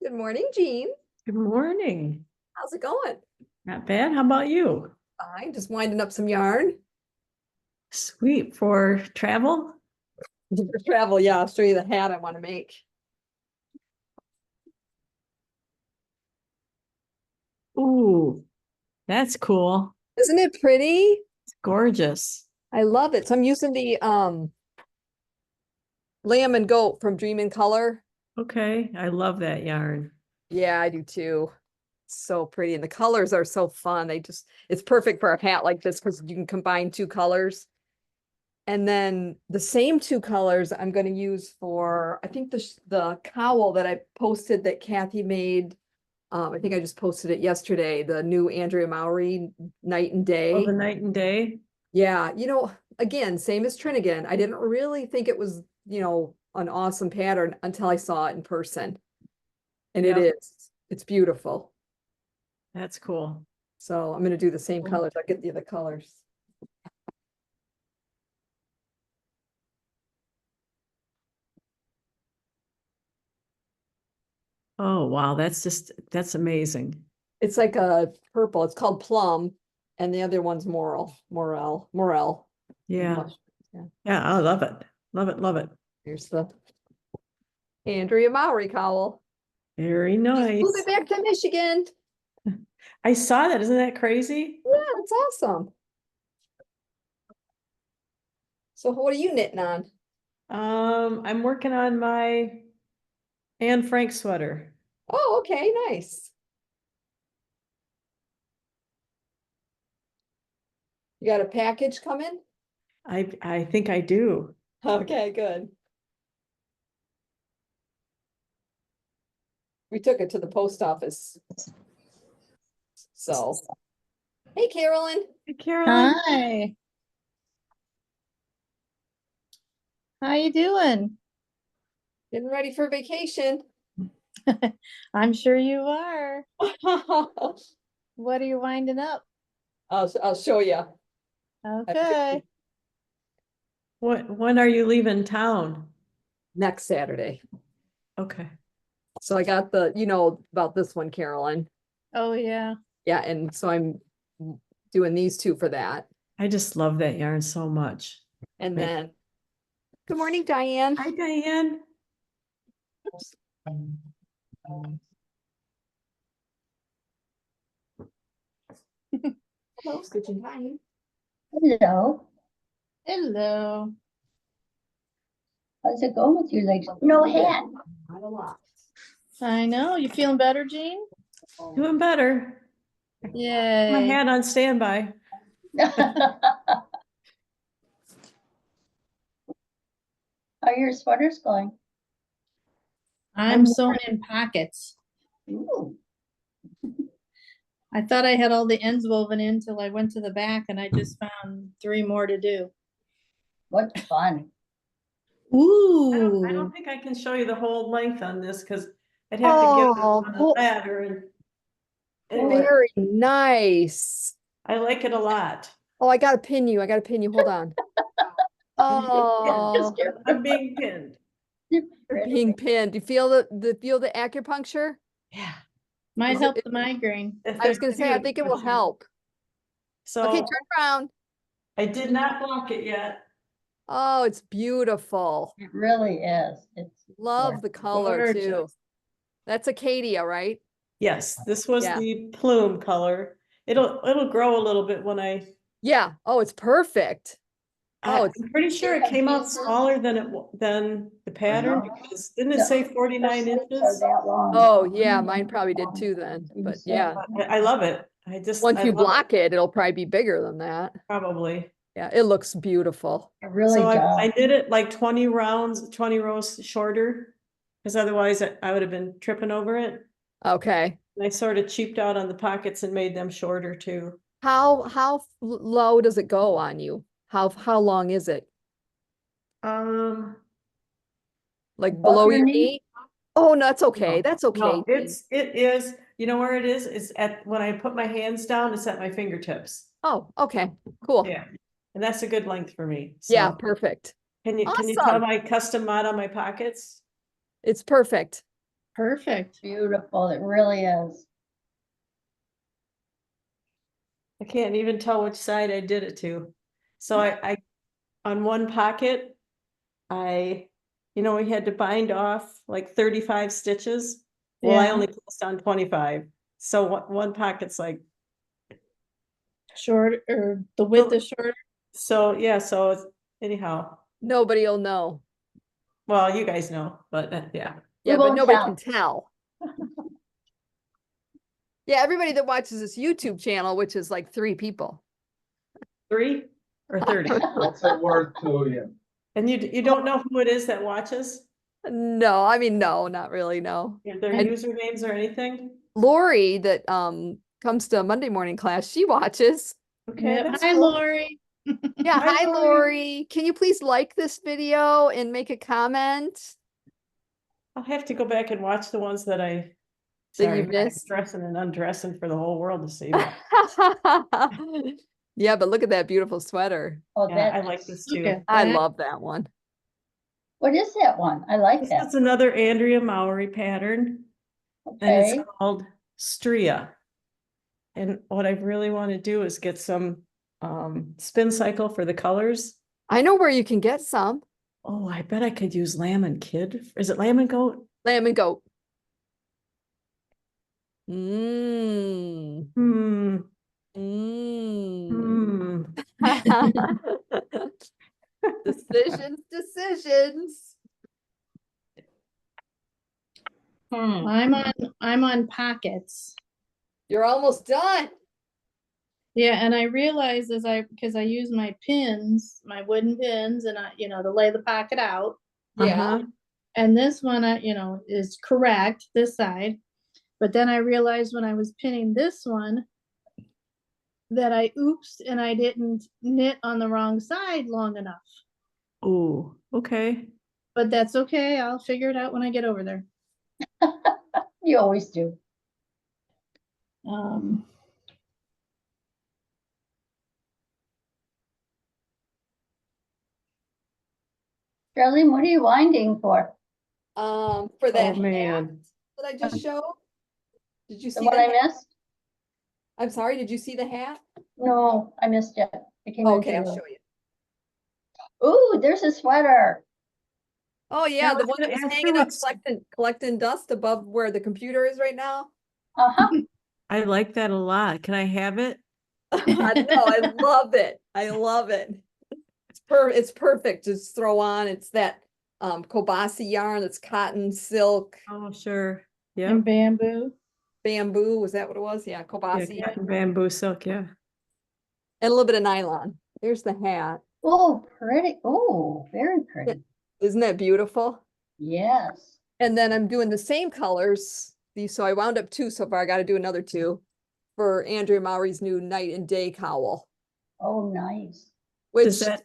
Good morning, Jean. Good morning. How's it going? Not bad. How about you? Fine, just winding up some yarn. Sweet for travel. For travel, yeah, I'll show you the hat I want to make. Ooh, that's cool. Isn't it pretty? It's gorgeous. I love it. So I'm using the lamb and goat from Dream in Color. Okay, I love that yarn. Yeah, I do too. So pretty. And the colors are so fun. It's perfect for a hat like this because you can combine two colors. And then the same two colors I'm going to use for, I think the cowl that I posted that Kathy made. I think I just posted it yesterday, the new Andrea Mowry Night and Oh, the Day. night and day. Yeah, again, same as Trinigan. I didn't really think it was, an awesome pattern until I saw it in person. And it Yep, is. It's beautiful. that's cool. So I'm going to do the same colors. I'll get the other colors. Oh, wow, that's amazing. It's like a purple. It's called Plum, and the other one's Morel. Yeah, Yeah. yeah, I love it. Love it, love it. Here's the Andrea Mowry cowl. Very Just move it nice. back to Michigan. I saw that. Isn't that crazy? Yeah, it's awesome. So what are you knitting on? I'm working on my Anne Frank sweater. Oh, okay, nice. You got a package coming? I think I do. Okay, good. We took it to the post office. So, hey, Carolyn. Hey, Carolyn. Hi, how you doing? Getting ready for vacation. I'm sure you are. I'll, What are you winding up? I'll show you. Okay. When are you leaving town? Next Saturday. Okay. So I got about this one, Carolyn. Oh, yeah. Yeah, and so I'm doing these two for that. I just love that yarn so much. And Right. then, good morning, Diane. Hi, Diane. Hello, Stitching Diane. Hello, Hello. how's it going with you ladies? No hat. Not a lot. I know. You feeling better, Jean? Doing better. My Yay. hat on standby. How are your sweaters going? I'm sewing in pockets. Ooh, I thought I had all the ends woven in till I went to the back and I just found 3 more to do. what fun. I Ooh. don't think I can show you the whole length on this because I'd have to get it on the ladder and anyway, Very nice. I like it a lot. Oh, I gotta pin you. Hold on. Oh, I'm being pinned. you're being pinned. You feel the acupuncture? Yeah. Might Is help it- the migraine. I was gonna say, I think it will help. Okay, So turn around. I did not block it yet. Oh, it's beautiful. It really is. It's Love the color too. Gorgeous. That's Acadia, right? Yes, this was Yeah. the plume color. It'll grow a little bit when Yeah. Oh, it's perfect. Oh, I'm pretty sure it came out smaller than the pattern because didn't it say 49 inches? that long. Oh, yeah, mine probably did too then, but yeah. I love it. Once I you love block it, it'll probably be bigger than that. probably. Yeah, it looks beautiful. It really So I does. did it like 20 rows shorter because otherwise I would have been tripping over it. Okay. And I sort of cheaped out on the pockets and made them shorter too. How low does it go on you? How long is it? Um, Like Above below your your knee? knee? Oh, no, that's okay. No, That's okay. no, it is, you know where it is? It's at, when I put my hands down, it's at my fingertips. Oh, okay, cool. Yeah. And that's a good length for me. Yeah, So perfect. can you tell Awesome. my custom mod on my pockets? It's perfect. Perfect. Beautiful, it really is. I can't even tell which side I did it to. So I on one pocket, we had to bind off like 35 stitches. Well, I Yeah. only closed on 25. So one pocket's like, Short, or the width is shorter. so yeah, so anyhow, Nobody will know. well, you guys know, but yeah. Yeah, We but won't nobody tell. can tell. Yeah, everybody that watches this YouTube channel, which is like 3 people. 3 or 30. What's that word to you? And you don't know who it is that watches? No, I mean, no, not really, no. Their And- usernames or anything? Lori that comes to Monday morning class, she watches. Okay, Yep. that's Hi, cool. Lori. Yeah, Hi, hi Lori. Lori. Can you please like this video and make a comment? I'll have to go back and watch the ones that That sorry, you I'm missed. dressing and undressing for the whole world to see. But Yeah, but look at that beautiful sweater. Oh, yeah, I that like is- this Look too. at I that. love that one. What is that one? I like This that. is another Andrea Mowry pattern, and Okay, it's called Stria. And what I really want to do is get some spin cycle for the colors. I know where you can get some. Oh, I bet I could use lamb and kid. Is it lamb and goat? Lamb and goat. Mmm. Hmm. Mmm. Hmm. Decisions. I'm on pockets. You're almost done. Yeah, and I realized because I use my pins, my wooden pins, and to lay the pocket out. Yeah. Uh-huh. And this one, is correct, this side. But then I realized when I was pinning this one that I oopsed and I didn't knit on the wrong side long enough. Oh, okay. But that's okay. I'll figure it out when I get over there. you always do. Um, Charlene, what are you winding for? For that Oh, man. hat that I just showed. Did you The see one the I hat? missed? I'm sorry, did you see the hat? No, I missed it. I came in Okay, too I'll late. show you. Ooh, there's a sweater. Oh yeah, I the was one that gonna was ask hanging her up what's- collecting dust above where the computer is right now. Uh-huh. I like that a lot. Can I have it? I know, I love it. I love it. It's perfect to throw on. It's that Kobasi yarn, it's cotton, silk, Oh, sure. Yeah. and bamboo. bamboo. Was that what it was? Yeah, Yeah, Kobasi. cotton bamboo silk, yeah. And a little bit of nylon. There's the hat. Oh, pretty. Oh, very pretty. Isn't that beautiful? Yes. And then I'm doing the same colors. So I wound up 2 so far. I got to do another 2 for Andrea Mowry's new night and day cowl, Oh, nice. which Does that,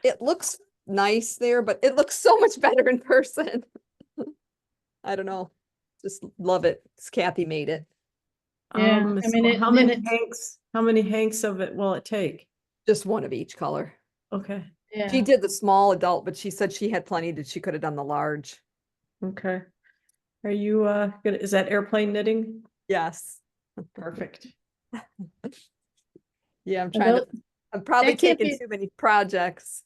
it looks nice there, but it looks so much better in person. I don't know. Just love it. Kathy made it. Yeah, I mean, so how many hanks of it will it take? Just one of each color. Okay, Yeah. She did the small adult, but she said she had plenty that she could have done the large. okay. Are you gonna, is that airplane knitting? Yes. Perfect. Yeah, I'm And trying to, tho- I'm probably that can't taking be- too many projects.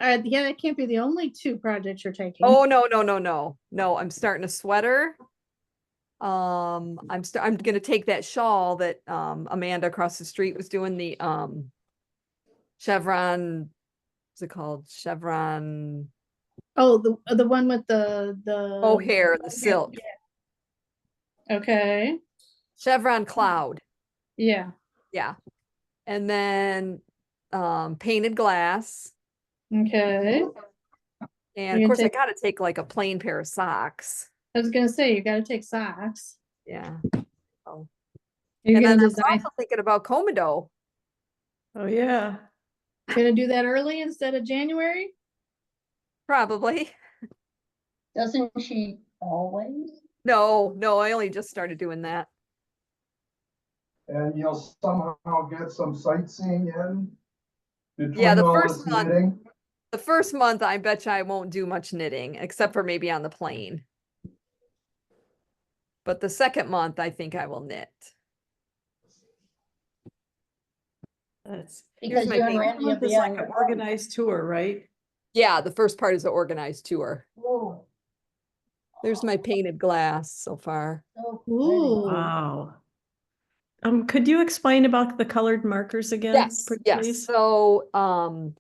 yeah, that can't be the only 2 projects you're taking. Oh, no, I'm starting a sweater. I'm gonna take that shawl that Amanda across the street was doing the chevron, what's it called? Chevron Oh, the one with the mohair, the silk. Okay. Chevron cloud. Yeah. Yeah. And then painted glass. Okay. And You of course I take- gotta take like a plain pair of socks. I was gonna say you got to take socks. Yeah. Oh. You're And gonna then I'm design. also thinking about Comodo. Oh, yeah. Gonna do that early instead of January. Probably. Doesn't she always? No, I only just started doing that. And you'll somehow get some sightseeing in Yeah, between the all first this month- knitting. The first month, I bet you I won't do much knitting, except for maybe on the plane. But the second month, I think I will knit. That's. Because my you and pink Randy will It's be on like your an own. organized tour, right? Yeah, the first part is the organized tour. Ooh. There's my painted glass so far. So Ooh. pretty. Wow. Could you explain about the colored markers again? Yes, yes. Please? So,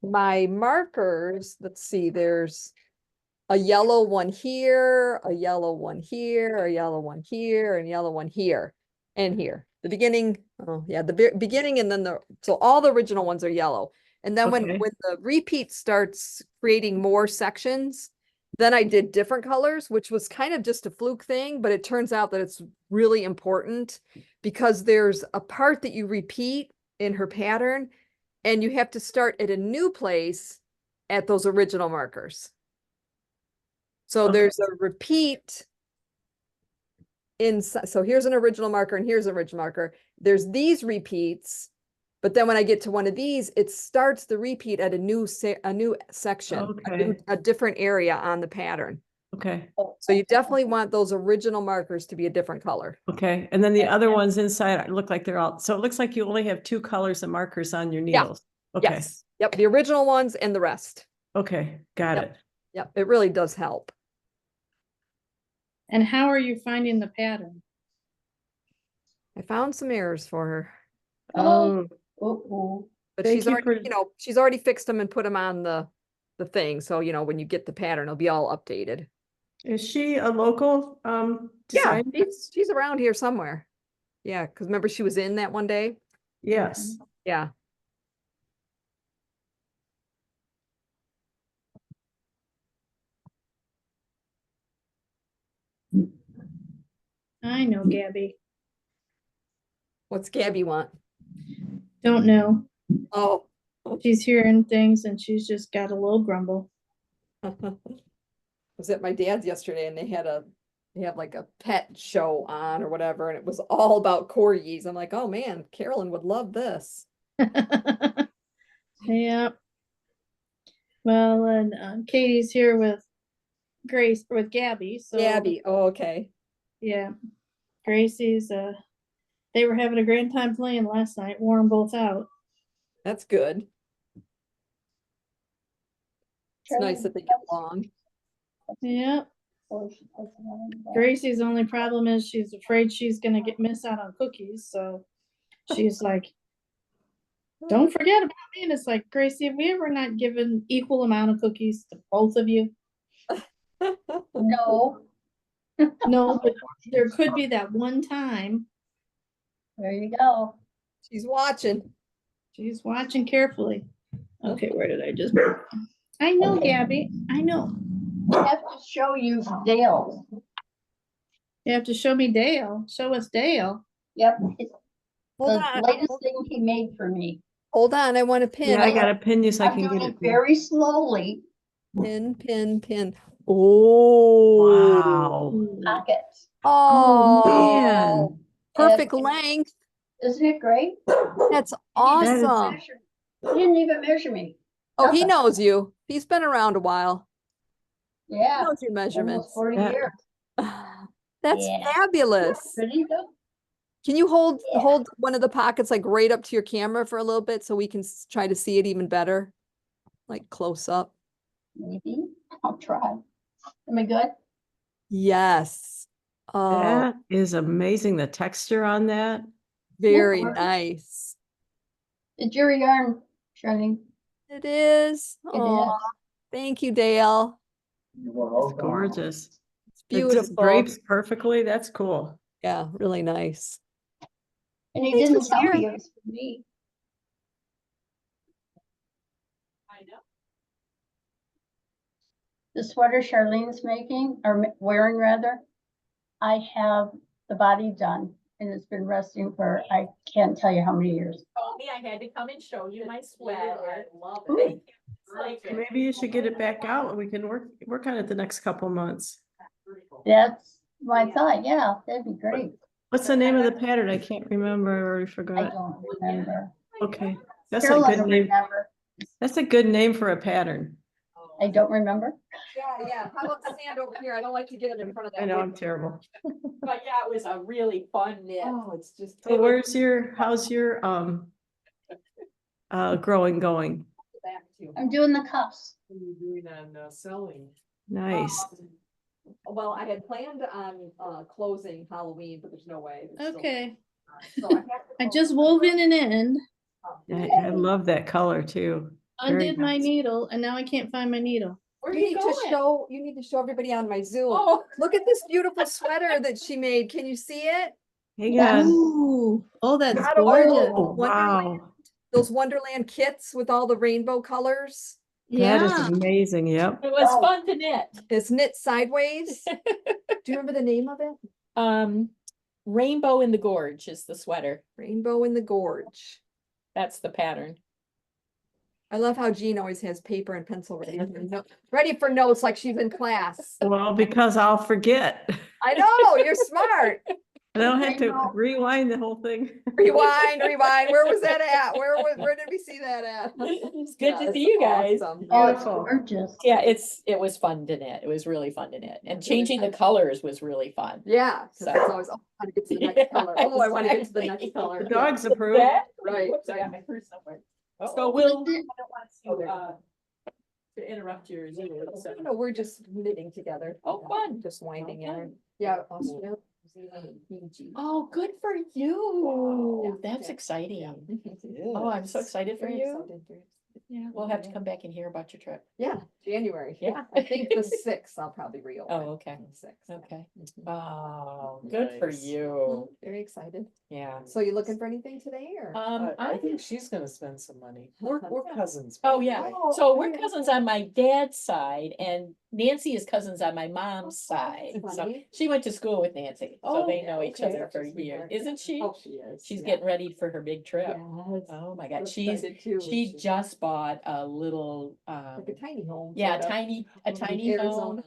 my markers, let's see, there's a yellow one here, a yellow one here, a yellow one here, and a yellow one here, and here. The beginning, oh yeah, the beginning and then so all the original ones are yellow. And then when Okay. the repeat starts creating more sections, then I did different colors, which was kind of just a fluke thing, but it turns out that it's really important because there's a part that you repeat in her pattern and you have to start at a new place at those original markers. So Okay. there's a repeat inside. So here's an original marker and here's an original marker. There's these repeats, but then when I get to one of these, it starts the repeat at a new section, Okay. a different area on the pattern. Okay. So you definitely want those original markers to be a different color. Okay. And then the other ones inside look like they're all, so it looks like you only have 2 colors of markers on your Yeah. needles. Okay. Yes. Yep. The original ones and the rest. Okay. Got Yep. it. Yep. It really does help. And how are you finding the pattern? I found some errors for her, Oh. Ooh. but Thank she's you already, for- she's already fixed them and put them on the thing. So, when you get the pattern, it'll be all updated. Is she a local Yeah, designer? she's around here somewhere. Yeah, because remember she was in that one day? Yes. Yeah. I know Gabby. What's Gabby want? Don't know. Oh. She's hearing things and she's just got a little grumble. Was at my dad's yesterday and they have like a pet show on or whatever, and it was all about corgis. I'm like, oh man, Carolyn would love this. Yeah. Well, and Katie's here with Grace, with Gabby, so. Gabby, oh, okay. Yeah. Gracie's, they were having a grand time playing last night, wore them both out. That's good. It's nice that they get along. Yeah. Oh, she puts it on the back. Gracie's only problem is she's afraid she's gonna miss out on cookies, so she's like, don't forget about me. And it's like, Gracie, have we ever not given equal amount of cookies to both of you? No, No, but there could be that one time. there you go. She's watching. She's watching carefully. Okay, where did I just? I know, Gabby. I know. I have to show you Dale. You have to show me Dale. Show us Dale. Yep, it's Hold the on. latest thing he made for me. Hold on, I want to pin. Yeah, I gotta pin you so I I'm can doing get it it. very slowly. Pin. Oh. Wow. Pockets. Oh, Oh, man. perfect And- length. Isn't it great? That's He didn't awesome. measure- He didn't even measure me. Oh, he Nothing. knows you. He's been around a while. He Yeah, knows your almost measurements. 40 Yeah. years. That's Yeah. fabulous. Pretty good. Can you hold Yeah. one of the pockets like right up to your camera for a little bit so we can try to see it even better? Like close up. Maybe. I'll try. Am I good? Yes. Oh, That is amazing. The texture on that. very Yeah. nice. Is your yarn shiny? It is. It Oh, is. thank you, Dale. You were all It's done. gorgeous. It's It just beautiful. drapes perfectly. That's cool. Yeah, really nice. And he Thanks for didn't tell me sharing. it was for me. I know. The sweater Charlene's making, or wearing rather, I have the body done and it's been resting for, I can't tell you how many years. Told me I had to come and show you my sweater. I love Ooh. it. Thank you. Maybe you should get it back out and we can work on it the next couple months. That's my thought. Yeah, that'd be great. What's the name of the pattern? I can't remember. I already I forgot. don't remember. Okay, that's a Carolyn good will name. remember. That's a good name for a pattern. I don't remember. Yeah. How about stand over here? I don't like to get it in front of that. I know, I'm window. terrible. But yeah, it was a really fun knit. Oh, it's just. So how's your, growing going? Back to. I'm doing the cuffs. What are you doing on sewing? Nice. Well, I had planned on closing Halloween, but there's no way. It's still- Okay, So I have to I close just it. wove in an end, I love that color too. Very undid my nice. needle, and now I can't find my needle. Where are You you need to going? show, you need to show everybody on my Zoom. Oh. Look at this beautiful sweater that she made. Can you see it? Hang on. Ooh, oh, that's Not gorgeous. Oh, wow. Those Wonderland kits with all the rainbow colors. That is Yeah, amazing. Yep. It was Oh. fun to knit. It's knit sideways. Do you remember the name of it? Rainbow in the Gorge is the sweater. Rainbow in the Gorge. That's the pattern. I love how Jean always has paper and pencil ready for notes like she's in class. Well, because I'll forget. I know, you're smart. I don't have to Rainbow. rewind the whole thing. Rewind. Where was that at? Where did we see that at? It's good Yeah, to it's see you guys. awesome. Oh, it's Beautiful. gorgeous. Yeah, it was fun to knit. It was really fun to knit. And changing the colors was really fun. Yeah, 'cause So- it's always, oh, I want to get to the next Yeah, color. Oh, I want to get to the exactly. next color. The dogs approve. Right. Whoops, I got my purse somewhere. So Oh, we'll, is I it? don't want to interrupt your Zoom. So. No, we're just knitting together. Oh, fun. Just winding Okay. in. Yeah, Australia, New Zealand, and Fiji. Oh, good for you. Yeah, That's yeah. exciting. Yeah. Oh, I'm so excited for Very you. excited, very Yeah, we'll have to come back and hear about your trip. Yeah, January. Yeah. I think the 6th I'll probably reopen. Oh, okay. The 6th. yeah. Okay. Mhm. Oh, good for Nice. you. Very excited. Yeah. So you looking for anything today or? I think she's gonna spend some money. We're cousins. Oh, by the yeah. way. So we're cousins on my dad's side and Nancy is cousins on my mom's side. that's So funny. she went to school with Nancy, so Oh, they yeah, know each okay. other for That's years, sweetheart. isn't she? Oh, she is. She's yeah. getting ready for her big trip. Yes. Oh my So God, excited too. she just bought a little, Like a tiny home. yeah, sort of, a tiny home. Arizona.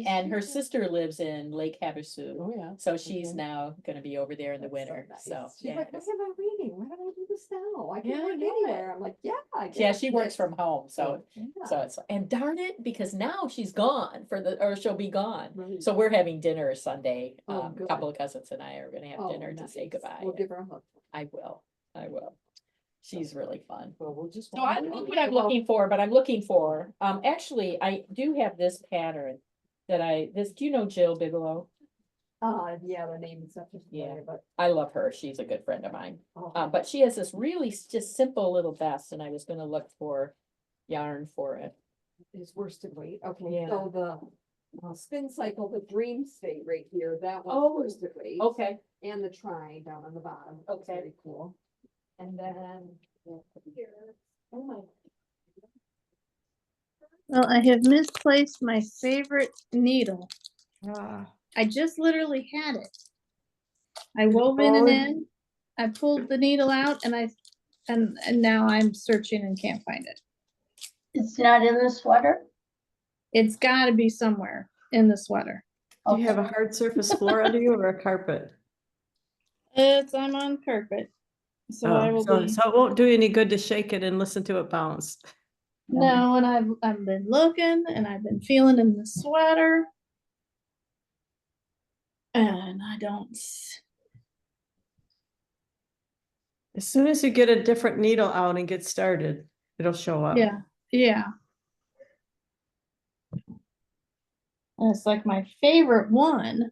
And her sister lives in Lake Havasu. Oh, yeah. So she's Okay. now gonna be over there in the That's winter, nice. so. She's yeah. like, why am I reading? Why don't I do this now? I Yeah, can I work know it. anywhere. I'm like, yeah, I Yeah, get she it." works from home, so Yeah. it's, and darn it, because now she's gone or she'll be gone. Right. So we're having dinner Sunday. Oh, A good. couple of cousins and I are gonna have Oh, dinner to say nice. goodbye. We'll give her a hug. I will. She's really fun. Well, we'll just. So I don't know what I'm looking for, but I'm looking for, actually, I do have this pattern do you know Jill Bigelow? Yeah, the name is such a Yeah. familiar, but. I love her. She's a good friend of mine. oh, But she has this really just simple little vest and I was gonna look for yarn for it. Is worsted weight. Okay, Yeah. so the spin cycle, the dream state right here, that Oh, one's worsted weight. Okay, And the tri down on the bottom. That's Okay. very cool. And then here, oh my. well, I have misplaced my favorite needle. Ah, I just literally had it. I wove in an Oh. end, I pulled the needle out and now I'm searching and can't find it. It's not in the sweater? It's gotta be somewhere in the sweater. Do you have a Okay. hard surface floor under you or a carpet? I'm on carpet. So I Oh, will so, be, so it won't do any good to shake it and listen to it bounce. no, and I've been looking and I've been feeling in the sweater. And I don't, As soon as you get a different needle out and get started, it'll show up. yeah. And it's like my favorite one.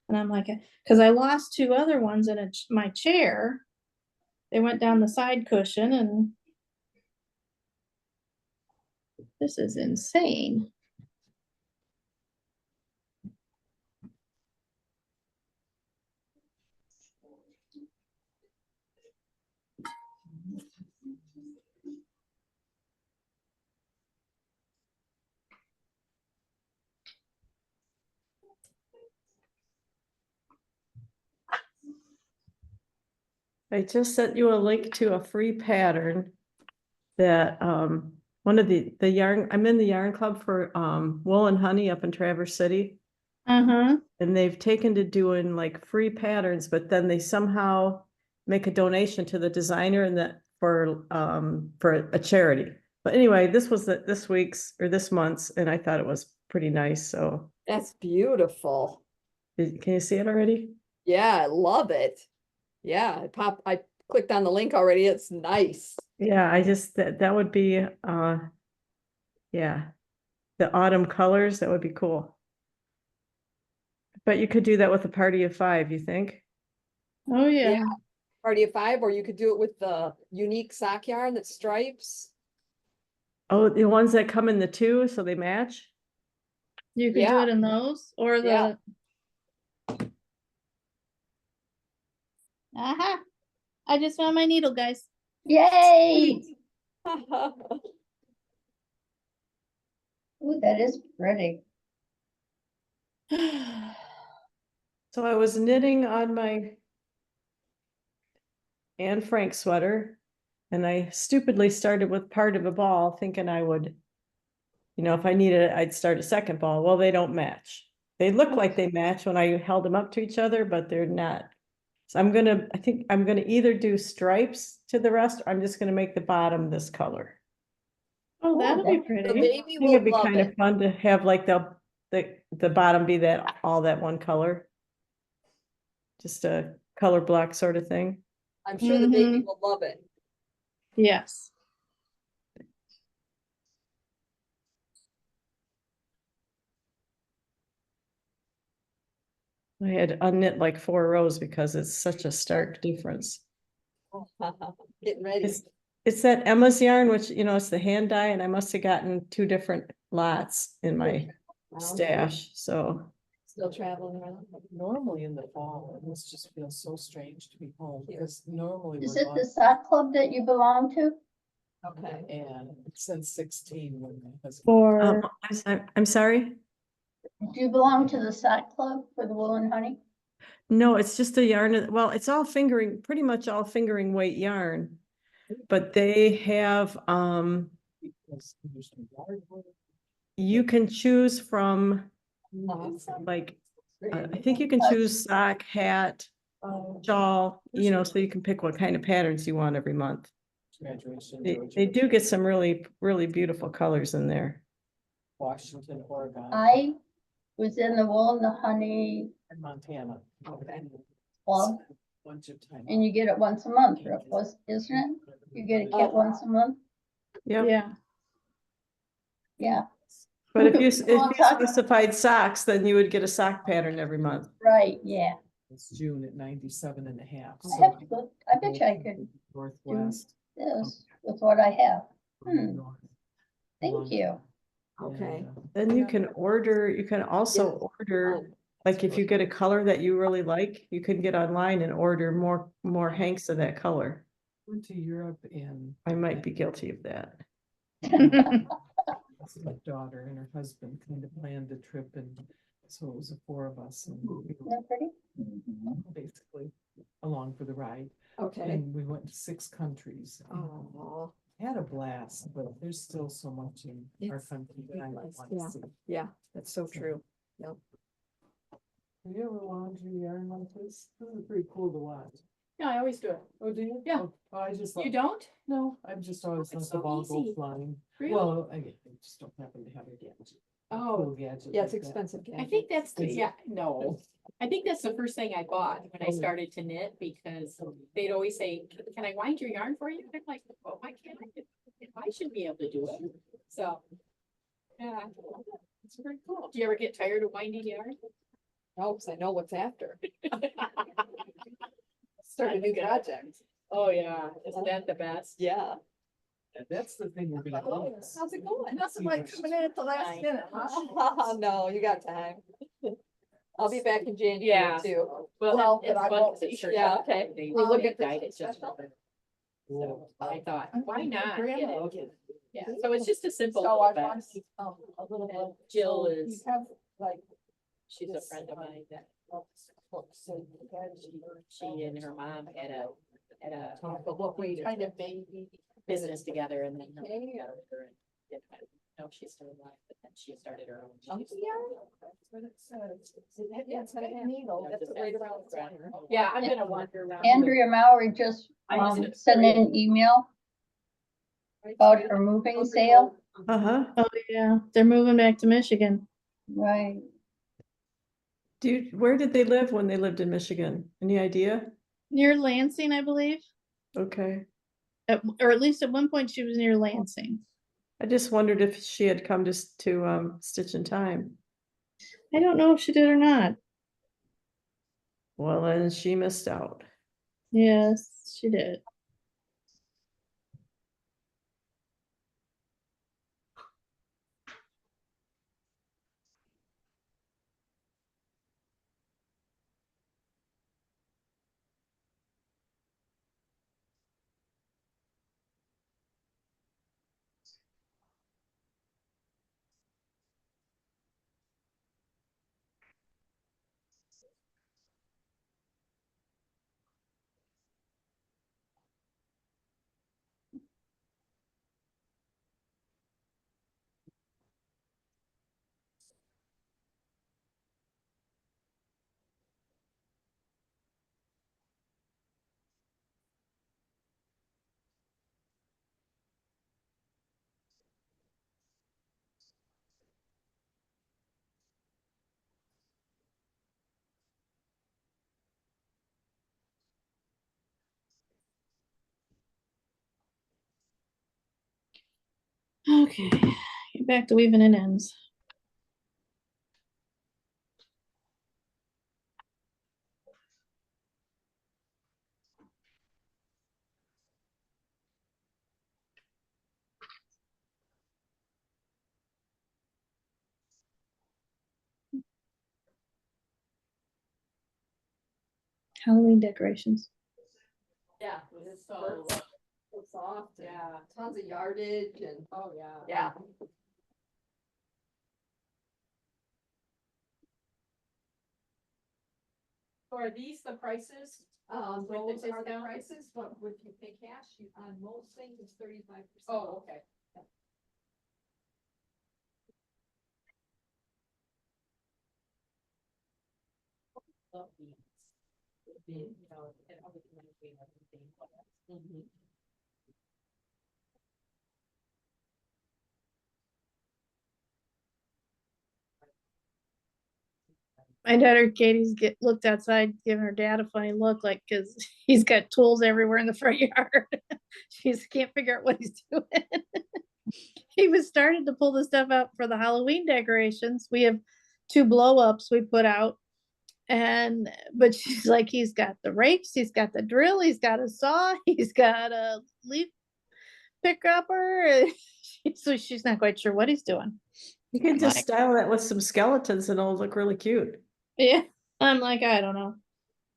And I'm like, cause I lost 2 other ones in my chair. They went down the side cushion and this is insane. I just sent you a link to a free pattern that, one of the yarn, I'm in the yarn club for, Wool and Honey up in Traverse City. Uh-huh. And they've taken to doing like free patterns, but then they somehow make a donation to the designer and that for a charity. But anyway, this was this week's or this month's, and I thought it was pretty nice, so. That's beautiful. Can you see it already? Yeah, I love it. Yeah, I clicked on the link already. It's nice. Yeah, I just, that would be, yeah. The autumn colors, that would be cool. But you could do that with a party of 5, you think? Oh, yeah. Yeah. Party of 5, or you could do it with the unique sock yarn that stripes. Oh, the ones that come in the 2, so they match? You could do Yeah. it in those or Yeah. the. Aha. I just found my needle, guys. Yay! Ooh, that is pretty. So I was knitting on my Anne Frank sweater, and I stupidly started with part of a ball thinking I would, if I needed it, I'd start a second ball. Well, they don't match. They look like they match when I held them up to each other, but they're not. So I think I'm gonna either do stripes to the rest, or I'm just gonna make the bottom this color. Oh, that'll be The pretty. baby I think will it'd be love kind of it. fun to have like the bottom be all that one color. Just a color block sort of thing. I'm sure the baby Mhm. will love it. Yes. I had unknit like 4 rows because it's such a stark difference. Getting ready. It's that Emma's yarn, which, it's the hand dye, and I must have gotten 2 different lots in my stash, so. Still traveling around. Normally in the fall, this just feels so strange to be home because normally Is we're it the gone. sock club that you belong to? Okay. And since 16 when my husband. For I'm sorry? Do you belong to the sock club for the wool and honey? No, it's just a yarn, well, it's all pretty much all fingering weight yarn. But they have, you can choose from, like, I think you can choose sock, hat, shawl, so you can pick what kind of patterns you want every month. Graduation. They do get some really, really beautiful colors in there. Washington, Oregon. I was in the wool and the honey And Montana. club, Bunch of time. and you get it once a month, isn't it? You get a kit once a month? Yeah, yeah. Yeah, but if you Well, sock- specified socks, then you would get a sock pattern every month. right, yeah. It's June at 97.5. I have to go, I bet you I could Northwest. this with what I have. North. Thank you. Okay. Then you can also order, like if you get a color that you really like, you can get online and order more hanks of that color. Went to Europe and. I might be guilty of that. My daughter and her husband kind of planned the trip, and so it was the 4 of us, and we Isn't were that pretty? basically along for the ride. Okay. And we went to 6 countries. and Oh, Had a blast, but there's still so much in our It's country that I want yeah. to see. yeah, that's so true. Have you ever laundry yarn like this? This is pretty cool to watch. Yeah, I always do it. Oh, do you? Yeah. Oh, I just. You don't? No, I've just always It's let so the ball go easy. flying. Really? Well, I just don't happen to have a gadget. Oh, Cool gadget Yeah, it's like that. expensive. I think that's, Is it? yeah, no. I think that's the first thing I bought when I started to knit, because they'd always say, can I wind your yarn for you? And I'm like, oh, why can't I? I should be able to do it. So. Yeah, it's pretty cool. Do you ever get tired of winding yarn? No, because I know what's after. Start a new project. Oh, yeah. Isn't that the best? Yeah. And that's the thing we're gonna. do. How's it going? Nothing like coming in at the last minute, No, you got time. I'll be back in January Yeah. too. Well, but it's I fun won't 'cause it be- sure yeah, does. okay. They We're looking really for guide it something just special? right. So I thought, why not? Grandma get will it? get it. Yeah, so it's just a simple So little I want vest. a little And bit. Jill so is- you have, like, She's a this, friend of mine that books and she and her mom had a But what we kind of maybe. business together, and then. Okay. got her and did kind of- No, she's still alive, but then she started her own. Oh, She's- yeah. That's what it says. Yeah, it's got a needle. That's right around the corner. Yeah, I'm gonna wander around. Andrea Maury just I used to- sent in an email about her moving sale, Uh-huh. Oh, yeah, they're moving back to Michigan. right? Where did they live when they lived in Michigan? Any idea? Near Lansing, I believe. Okay. Or at least at one point she was near Lansing. I just wondered if she had come to Stitch in Time. I don't know if she did or not. Well, then she missed out. Yes, she did. Okay, get back to weaving in ends. Halloween decorations. Yeah, it's So, so soft. and yeah. Tons of yardage and, Oh, yeah. yeah. So are these the prices? With the Those are the discount? prices, but if you pay cash, on most things, it's 35%. Oh, okay. Love these. You know, and obviously when we have everything, but that's- My daughter Katie's looked outside, giving her dad a funny look, like, cause he's got tools everywhere in the front yard. She's can't figure out what he's doing. He was starting to pull the stuff out for the Halloween decorations. We have 2 blow ups we put out. But she's like, he's got the rakes, he's got the drill, he's got a saw, he's got a leaf picker. So she's not quite sure what he's doing. You can I'm just like, style that with some skeletons and it'll look really cute. yeah, I'm like, I don't know.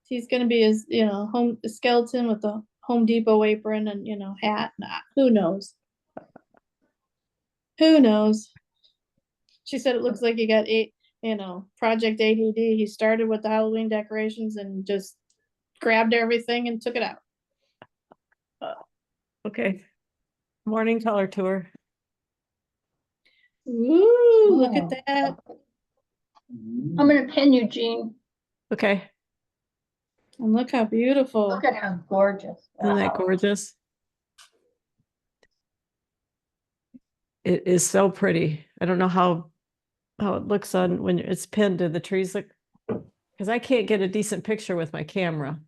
He's gonna be his, home skeleton with the Home Depot apron and, hat. Nah, who knows? Who knows? She said it looks like he got Project ADD. He started with the Halloween decorations and just grabbed everything and took it out. Okay. Morning color tour. Ooh, look at that. I'm gonna pin you, Jean. Okay. And look how beautiful. Look at how gorgeous. Isn't that Wow. gorgeous? It is so pretty. I don't know how it looks on when it's pinned to the trees. Look, because I can't get a decent picture with my camera.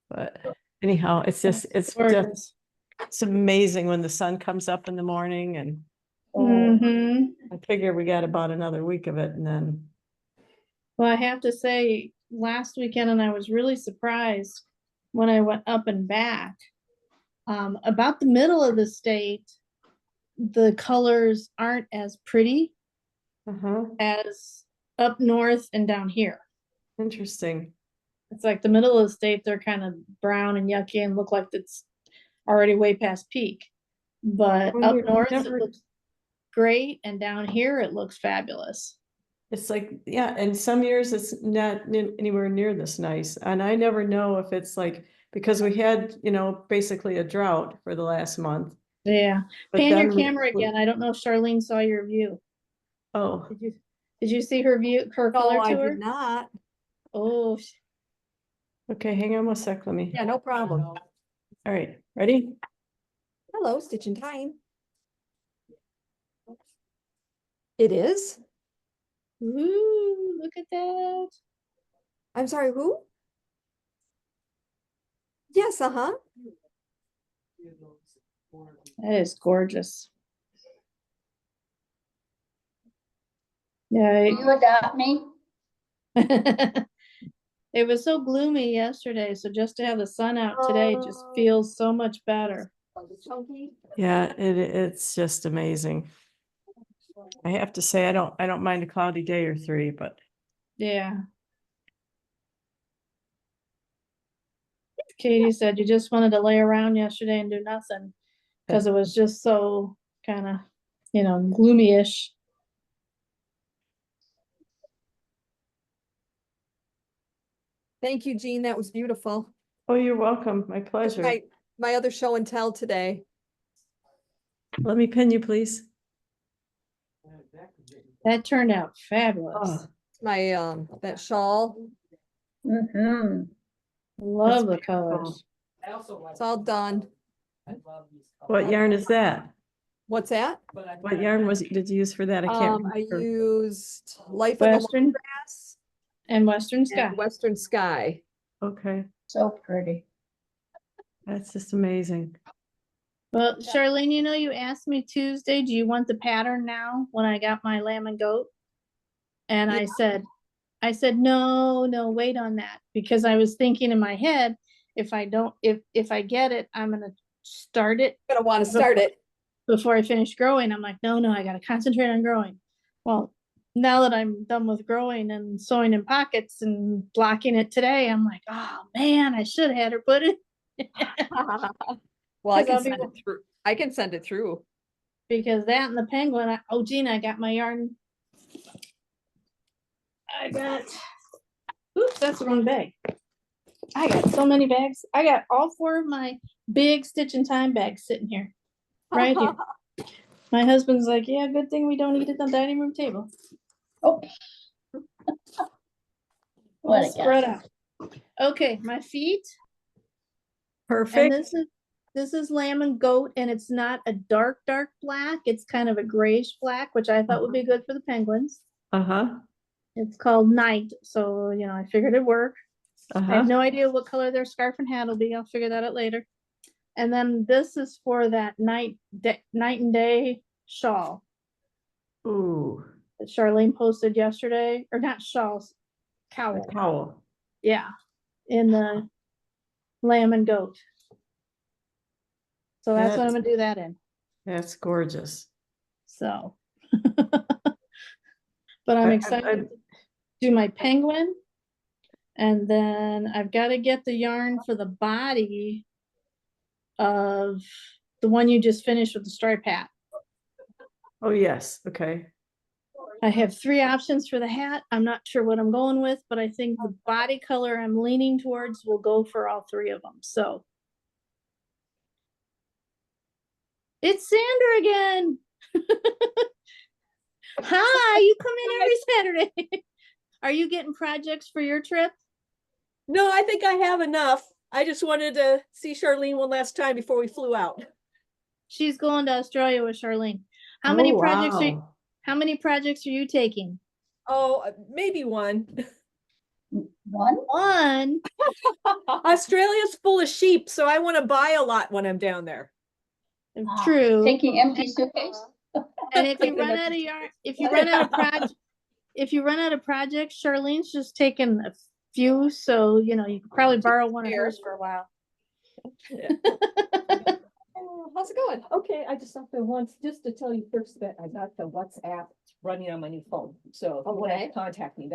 But anyhow, it's Gorgeous. it's amazing when the sun comes up in the morning, and Mm-hmm. I figure we got about another week of it, and then Well, I have to say, last weekend, and I was really surprised when I went up and back. About the middle of the state, the colors aren't as pretty as up north and down here. interesting. It's like the middle of the state, they're kind of brown and yucky and look like it's already way past peak. But Well, up you're north, never- it looks great, and down here, it looks fabulous. It's like, yeah, and some years it's not anywhere near this nice. And I never know if it's like, because we had, basically a drought for the last month. Yeah. But Pan your then we- camera again. I don't know if Charlene saw your view. Oh, Did you see her view, her No, color I tour? did not. Oh, okay, hang on one sec, let me. Yeah, no problem. All right, ready? Hello. Hello, Stitch in Time. It is? Ooh, look at that. I'm sorry, who? Yes, uh-huh. That is gorgeous. Yeah, Will you adopt me? it was so gloomy yesterday, so just to have the sun out today just feels so much better. Yeah, it's just amazing. I have to say, I don't mind a cloudy day or three, but Yeah. Katie said you just wanted to lay around yesterday and do nothing because it was just so kind of, gloomy-ish. Thank you, Jean. That was beautiful. oh, you're welcome. My It's pleasure. my other show and tell today. Let me pin you, please. That turned out fabulous. Oh, My that shawl. Mm-hmm. Love the that's colors. It's all done. what yarn is that? What's that? What yarn did you use for that? I can't I remember. used Life in the Western Grass and Western Sky. and Western Sky. Okay, So pretty. that's just amazing. Well, Charlene, you asked me Tuesday, do you want the pattern now when I got my lamb and goat? And Yeah. I said, no, wait on that. Because I was thinking in my head, if I get it, I'm going to start it Gonna want to start it. before I finish growing. I'm like, no, I got to concentrate on growing. Well, now that I'm done with growing and sewing in pockets and blocking it today, I'm like, oh man, I should have had her put it. Well, I 'Cause can I'll be send it through. I can send it through. Because that and the penguin, oh Gina, I got my yarn. I got, oops, that's the wrong bag. I got so many bags. I got all 4 of my big Stitch in Time bags sitting here, right here. My husband's like, yeah, good thing we don't eat at the dining room table. Oh. What All a spread guess. out. Okay, my feet. And Perfect. this is lamb and goat, and it's not a dark black. It's kind of a grayish black, which I thought would be good for the penguins. Uh-huh. It's called Night, so I figured it'd work. I have Uh-huh. no idea what color their scarf and hat will be. I'll figure that out later. And then this is for that night and day shawl Ooh, that Charlene posted yesterday, or not shawls, a cowl. cowl. Yeah, in the lamb and goat. So that's what I'm gonna do that in. That's gorgeous. So, but I'm excited to do my penguin. And then I've got to get the yarn for the body of the one you just finished with the stripe hat. Oh, yes, okay. I have 3 options for the hat. I'm not sure what I'm going with, but I think the body color I'm leaning towards will go for all 3 of them. So it's Sandra again. Hi, you come in every Saturday. Are you getting projects for your trip? No, I think I have enough. I just wanted to see Charlene one last time before we flew out. She's going to Australia with Charlene. How Oh, many projects wow. how many projects are you taking? Oh, maybe one. One? One. Australia's full of sheep, so I want to buy a lot when I'm down there. True. Taking empty suitcase? And if you run out of yarn, if you run out of projects, Charlene's just taken a few, so you could probably borrow one of hers for a while. How's it going? Okay, I just have to just to tell you first that I got the WhatsApp running on my new phone. So if you want to contact me,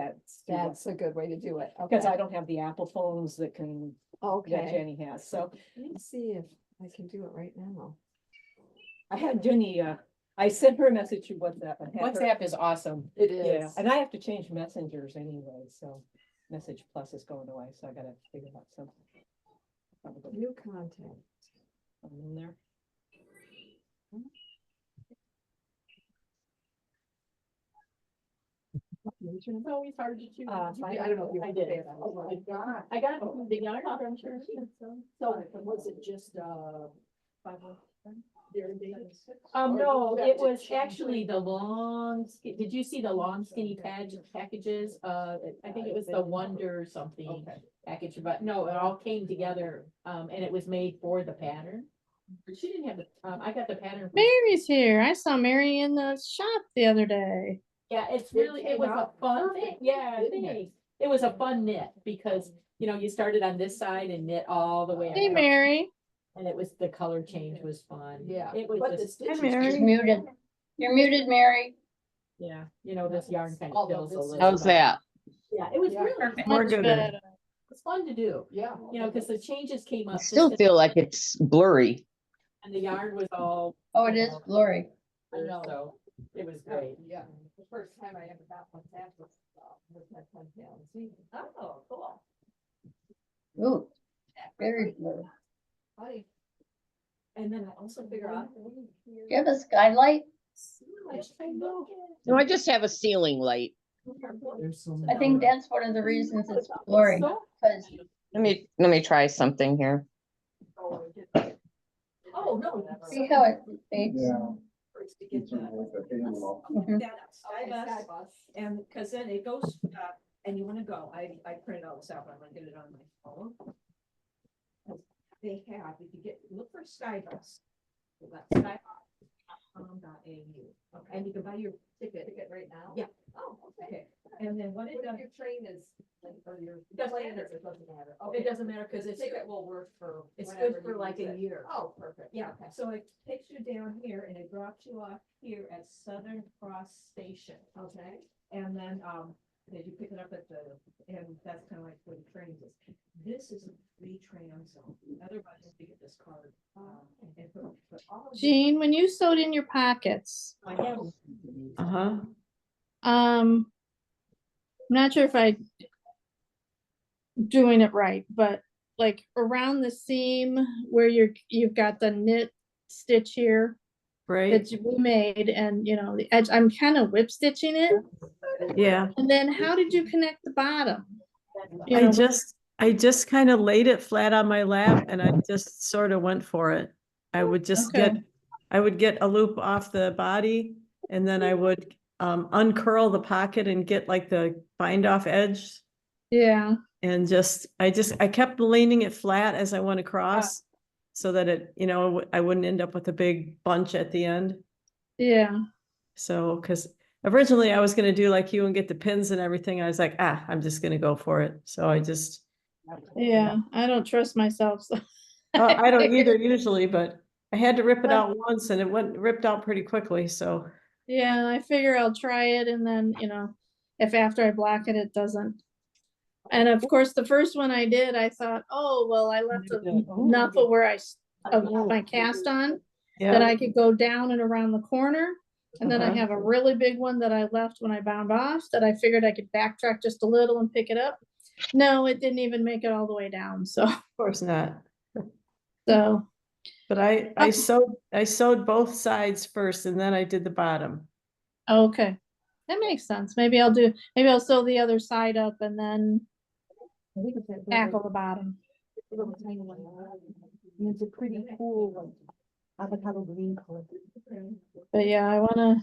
That's a good way to do it. because Okay. I don't have the Apple phones that that Okay. Jenny has. So Let me see if I can do it right now. I had Jenny, I sent her a message through WhatsApp. WhatsApp is awesome. It Yeah, is. and I have to change messengers anyway, so Message Plus is going away, so I gotta figure out something. Probably New contact. something in there. It's always hard to choose. I don't know if you I want did. to say that. Oh my God. I got the yarn from Charlene, so. So was it just 5 months? No, it was actually the long, did you see the long skinny packages? I think it was the Wonder something package, but no, it all came together, and it was made for the pattern. She didn't have the, I got the pattern. Mary's here. I saw Mary in the shop the other day. Yeah, it's really, it was a fun thing. Yeah, thanks. It was a fun knit because, you know, you started on this side and knit all the way. Hey, across. Mary. And it was, the color change was fun. Yeah. It was just, Hi, She's Mary. muted. You're muted, Mary. yeah, you know, this yarn kind All of fills a this- little. How's that? Yeah, it was Yeah. really, Perfect. More Much gooder. better. it's fun to do, Yeah. you know, because the changes came I up. still just feel like it's blurry. And the yarn was all. Oh, it is blurry. I know. So it was great. Yeah, the first time I ever got one, that was my pen down. See? Oh, cool. Ooh, very blurry. Hi. And then I also figure out. Do you have a skylight? No, I just have a ceiling light. There's so I many. think that's one of the reasons it's blurry, because Let me try something here. Oh, no. see how it fades? Yeah. First to get the. Mhm. That Sky Bus, and, cause then it goes, and you wanna go, I printed all this out, but I'm gonna get it on my phone. They have, if you look for Sky Bus. And you can buy your ticket right now? Yeah. Oh, okay. and then what it What does, if your train is, like, or your It doesn't plane matter. is, it doesn't matter? it Okay. doesn't matter, cause The it's, ticket will work for. it's good whenever for you like use a it. year. Oh, perfect. Yeah, Okay. so it takes you down here and it drops you off here at Southern Cross Station. Okay. And then, you pick it up at the, and that's kind of like where the train is. This is a free tram zone. Otherwise, you get this card. And put all of Jean, when you sewed in your pockets, I have. Uh-huh. I'm not sure if I doing it right, but like around the seam where you've got the knit stitch here Right, that we made, and you know, the edge, I'm kind of whip stitching it. yeah. And then how did you connect the bottom? You know, I just kind of laid it flat on my lap and I just sort of went for it. I would just Okay. I would get a loop off the body and then I would uncurl the pocket and get like the bind off edge. Yeah, And I kept leaning it flat as I went across so that it, you know, I wouldn't end up with a big bunch at the end. yeah. So, cause originally I was gonna do like you and get the pins and everything. I was like, I'm just gonna go for it. So I just, Yeah, I don't trust myself, so. I don't either usually, but I had to rip it out once and it went ripped out pretty quickly. So, Yeah, I figure I'll try it and then, you know, if after I block it, it doesn't. And of course, the first one I did, I thought, oh, well, I left enough of where of my cast on that yeah. I could go down and around the corner. And then I Uh-huh. have a really big one that I left when I bound off that I figured I could backtrack just a little and pick it up. No, it didn't even make it all the way down. So, Of course not. so, But I sewed both sides first and then I did the bottom. okay. That makes sense. Maybe I'll sew the other side up and then tackle the bottom. It's a pretty cool avocado green color. But yeah, I wanna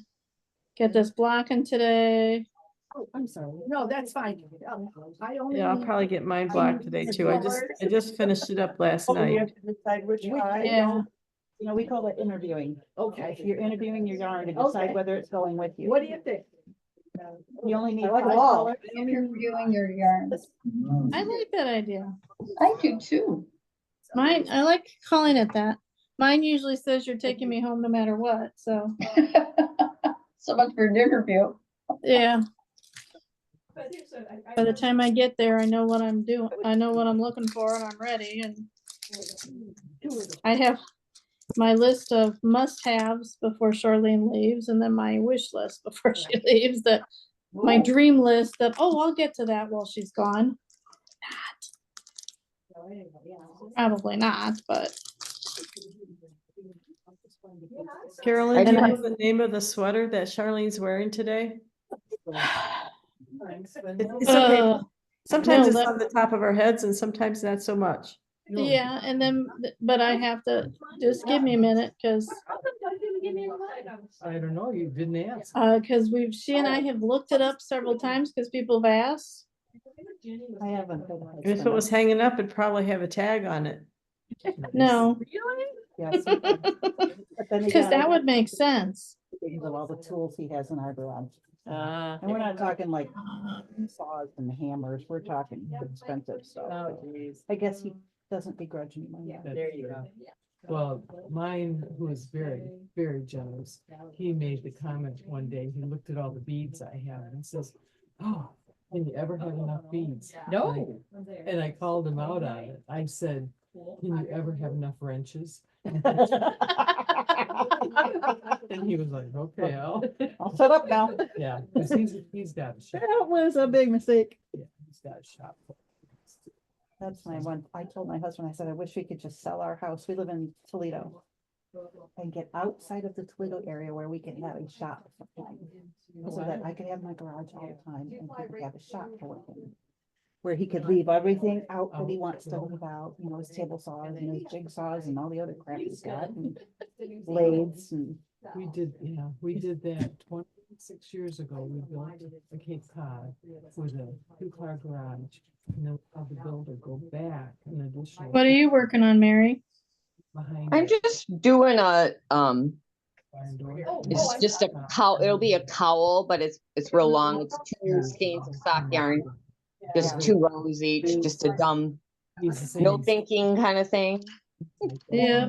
get this blocking today. Oh, I'm sorry. No, that's fine. I only. Yeah, I'll probably get mine blocked today too. I just finished it up last Oh, you night. have to decide which one. Yeah. You know, we call it interviewing. Okay. You're interviewing your yarn to Okay. decide whether it's going with you. What do you think? You only need I like 5 them all. colors. Interviewing your yarn. I like that idea. I do too. Mine, I like calling it that. Mine usually says you're taking me home no matter what, so, So much for an interview. yeah. By the time I get there, I know what I'm doing. I know what I'm looking for and I'm ready, and I have my list of must-haves before Charlene leaves, and then my wish list before she leaves, that my dream list that, oh, I'll get to that while she's gone. Probably not, but Carolyn, do you And I- know the name of the sweater that Charlene's wearing today? It's okay. uh, Sometimes no, it's that- on the top of our heads and sometimes not so much. Yeah, and then, but I have to, just give me a minute, cause I don't know, you didn't ask. cause she and I have looked it up several times, cause people have asked. I haven't. If it was hanging up, it'd probably have a tag on it. No, Yes. But then cause again, that would make sense. because of all the tools he has in our garage. Ah. And we're not talking like saws and hammers, we're talking expensive stuff. Oh, but geez. I guess he doesn't begrudge me money. There you go. Well, mine, who is very, very generous, he made the comment one day, he looked at all the beads I have and says, oh, can you ever have enough beads? No. And I called him out on it. I said, can you ever have enough wrenches? And he was like, okay, I'll shut up now. yeah, 'cause he's got a shop. That was a big mistake. Yeah, he's got a shop. That's my one. I told my husband, I said, I wish we could just sell our house. We live in Toledo. And get outside of the Toledo area where we can have a shop. So that I could have my garage all the time and he could have a shop to work in. Where he could leave everything out that he wants to leave out, you know, his table saws and his jigsaws and all the other crap he's got. And blades and. We did that 26 years ago. We built a Cape Cod with a 2-car garage. And then had the builder go back an additional. What are you working on, Mary? Behind I'm it, just doing a, barn door. it's just a cowl, it'll be a cowl, but it's real long. It's 2 skeins of sock yarn, just 2 rows each, just a dumb, He's the same no as- thinking kind of thing. Yeah.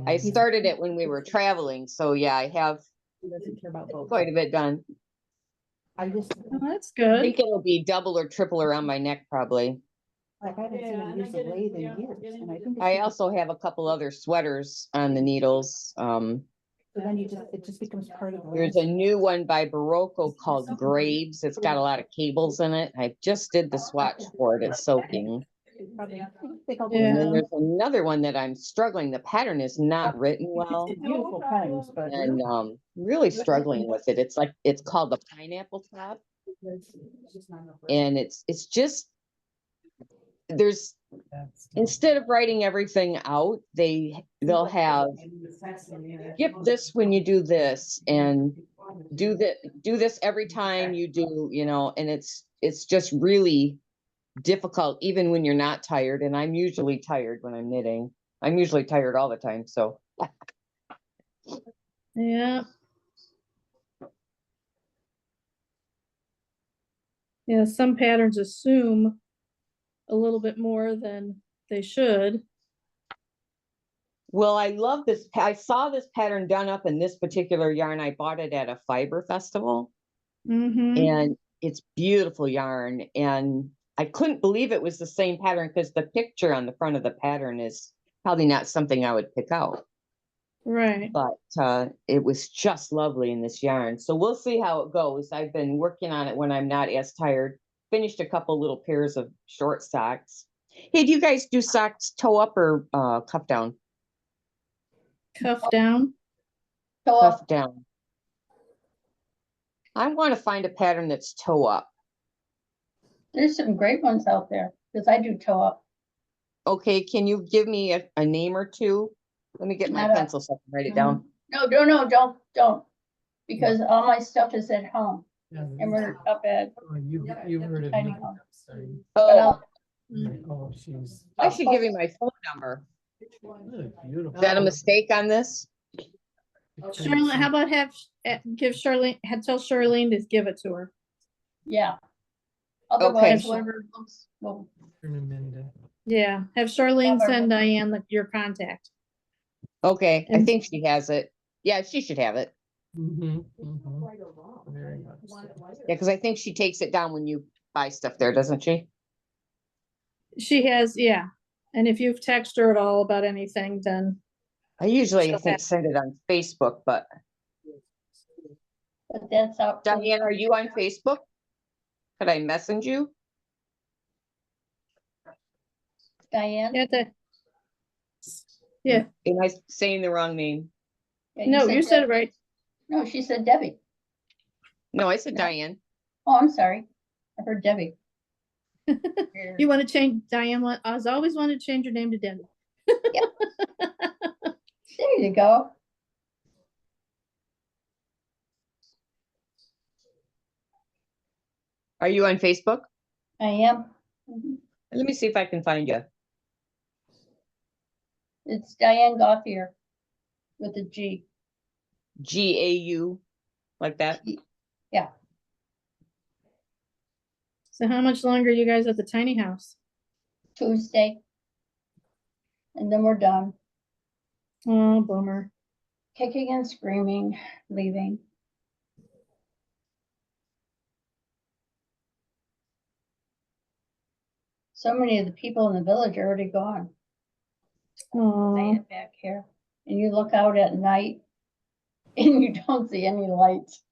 I started it when we were traveling, so yeah, I have He doesn't care about both. quite a bit done. I just, Well, that's I good. think it'll be double or triple around my neck probably. like, I haven't seen him use a lathe in years. And I think. it's I because- also have a couple other sweaters on the needles. So then it just becomes part of. the There's a landscape. new one by Barocco called Graves. It's got a lot of cables in it. I just did the swatch for it. It's soaking. Probably- I think I'll do Yeah. And it. then there's another one that I'm struggling. The pattern is not written well. Beautiful patterns, but. And really struggling with it. It's like, it's called the pineapple top. And it's just, there's, That's- instead of writing everything out, they'll have, skip this when you do this and do this every time you do, you know, and it's just really difficult, even when you're not tired. And I'm usually tired when I'm knitting. I'm usually tired all the time, so. Yeah. Yeah, some patterns assume a little bit more than they should. Well, I love this. I saw this pattern done up in this particular yarn. I bought it at a fiber festival Mm-hmm. and it's beautiful yarn. And I couldn't believe it was the same pattern because the picture on the front of the pattern is probably not something I would pick out, Right. but it was just lovely in this yarn. So we'll see how it goes. I've been working on it when I'm not as tired. Finished a couple little pairs of short socks. Hey, do you guys do socks toe up or cuff down? Cuff down. So Cuff down. I want to find a pattern that's toe up. there's some great ones out there, because I do toe up. Okay, can you give me a name or two? Let me get my Not a- pencil so I can write it down. No, don't, because all my stuff is at home, Yeah, and we're up at, oh, you've heard of Tiny me. house. Sorry. but Oh, I'll, Oh, she's I should give you my phone number. beautiful. Is that a mistake on this? Charlotte, how about give Charlene, tell Charlene to give it to her. yeah. Otherwise, Okay. whoever looks, well, Turn him into- Yeah, have Charlene Have her- send Diane your contact. Okay, I And- think she has it. Yeah, she should have it. Mhm, mhm. Very much so. Yeah, because I think she takes it down when you buy stuff there, doesn't she? She has, yeah. And if you've texted her at all about anything, then I usually, I She'll think, have- send it on Facebook, but but that's up. to- Diane, are you on Facebook? Could I message you? Diane? you have to. Yeah, Am I saying the wrong name? Yeah, no, you said it Deb- right. No, she said Debbie. No, I said No. Diane. Oh, I'm sorry. I heard Debbie. You want to change, Diane, I was always wanted to change your name to Debbie. There you go. Are you on Facebook? I am. Mhm. Let me see if I can find you. It's Diane Gothier with a G. GAU, like that? Yeah, So how much longer are you guys at the tiny house? Tuesday. And then we're done. Oh, bummer. Kicking and screaming, leaving. So many of the people in the village are already gone. Oh, Back here. And you look out at night and you don't see any lights.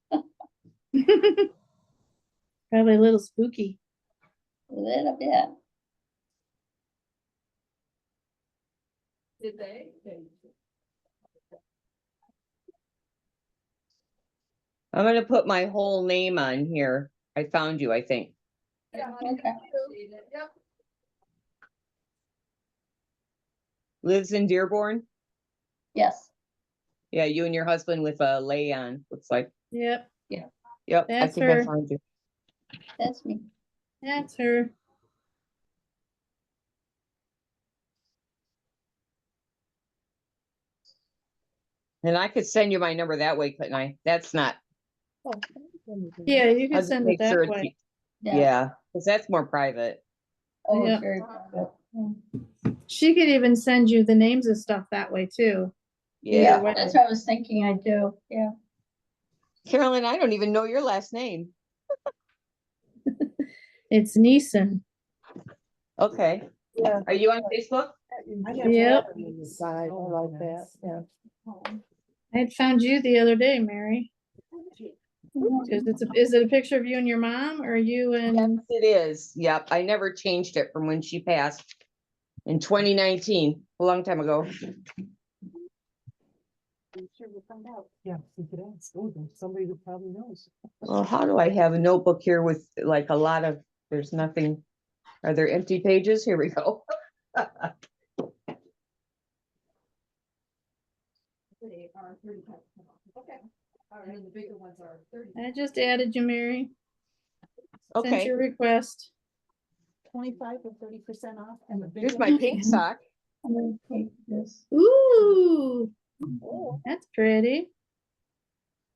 probably a little spooky. A little bit. Did they? I'm gonna put my whole name on here. I found you, I think. Okay. Yep. Lives in Dearborn? Yes. Yeah, you and your husband with a lay on, looks like. Yep, Yep, I That's think I her. found you. That's me. that's her. And I could send you my number that way, couldn't I? That's not, Yeah, you I'll can just send it make sure that it's, way. yeah, because that's more private. Oh, Yeah. it's very private. She could even send you the names of stuff that way too. Yeah. way. That's what I was thinking I'd do. Yeah. Carolyn, I don't even know your last name. It's Neeson. Okay. Yeah. Are you on Facebook? I have Yep. one on the side, I like that, yeah. I had found you the other day, Mary. Is it a picture of you and your mom or you Yes, and, it is. Yep, I never changed it from when she passed in 2019, a long time ago. Yeah, we could ask. Oh, there's somebody who probably knows. Well, how do I have a notebook here with like a lot of, there's nothing. Are there empty pages? Here we go. They are 35%. Okay. And then the bigger ones are 30. I just added you, Mary. Sent Okay, your request. 25 or 30% off. And the big here's one- my pink sock. I'm gonna take this. Ooh, that's pretty.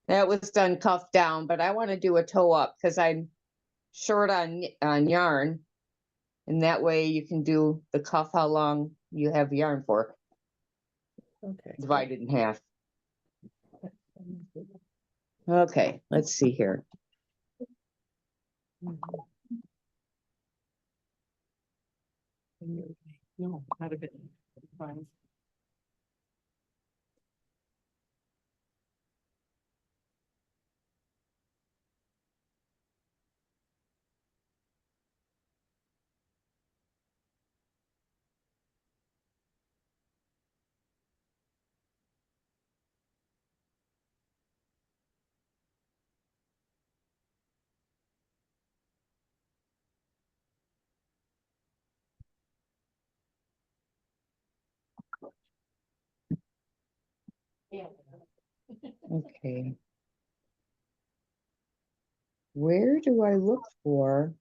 That was done cuff down, but I want to do a toe up because I'm short on yarn. And that way you can do the cuff how long you have yarn for, Okay. divided in half. Okay, let's see here. No, not a bit. Fine. Okay. Where do I look for?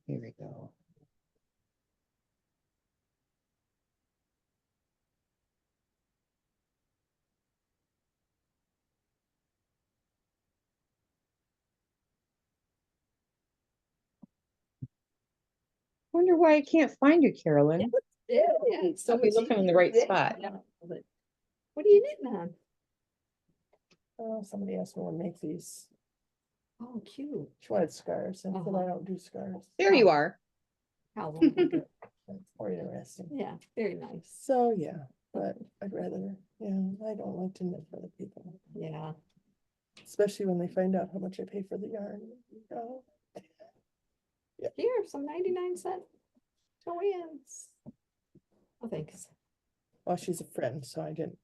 Here we go. Wonder why I can't find you, Carolyn. Yeah, it's so I'll be much looking in the easier. right Yeah, spot. yeah, but what are you knitting on? Oh, somebody asked me to make these Oh, cute. shred scarves, and said Uh-huh. I don't do scarves. There you are. How long is it? That's more interesting. Yeah, very nice. So, yeah, but I'd rather, I don't like to knit for the people, Yeah. especially when they find out how much I pay for the yarn. Oh, Here, some 99-cent toy-ins. Oh, thanks. well, she's a friend, so I didn't,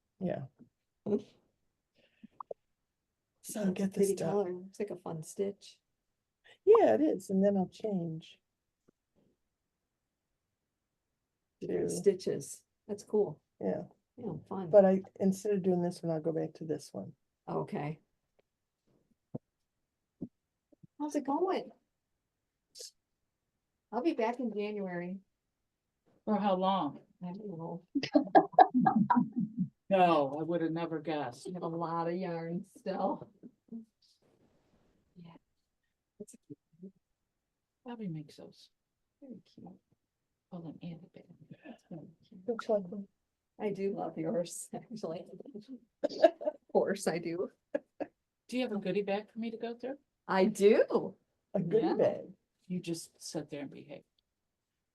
So That's a get this pretty done. color. It's like a fun stitch. Yeah, it is, and then I'll change. Different To, stitches. That's cool. yeah, Yeah, fun. but instead of doing this one, I'll go back to this one. Okay. How's it going? I'll be back in January. For how long? I don't know. No, I would have never guessed. I have a lot of yarn still. Yeah. That's cute. Probably makes those. Very cute. Oh, them and a bit. Looks like one. I do love yours, actually. Of course I do. Do you have a goodie bag for me to go through? I do. A goodie Yeah. bag. You just sit there and behave.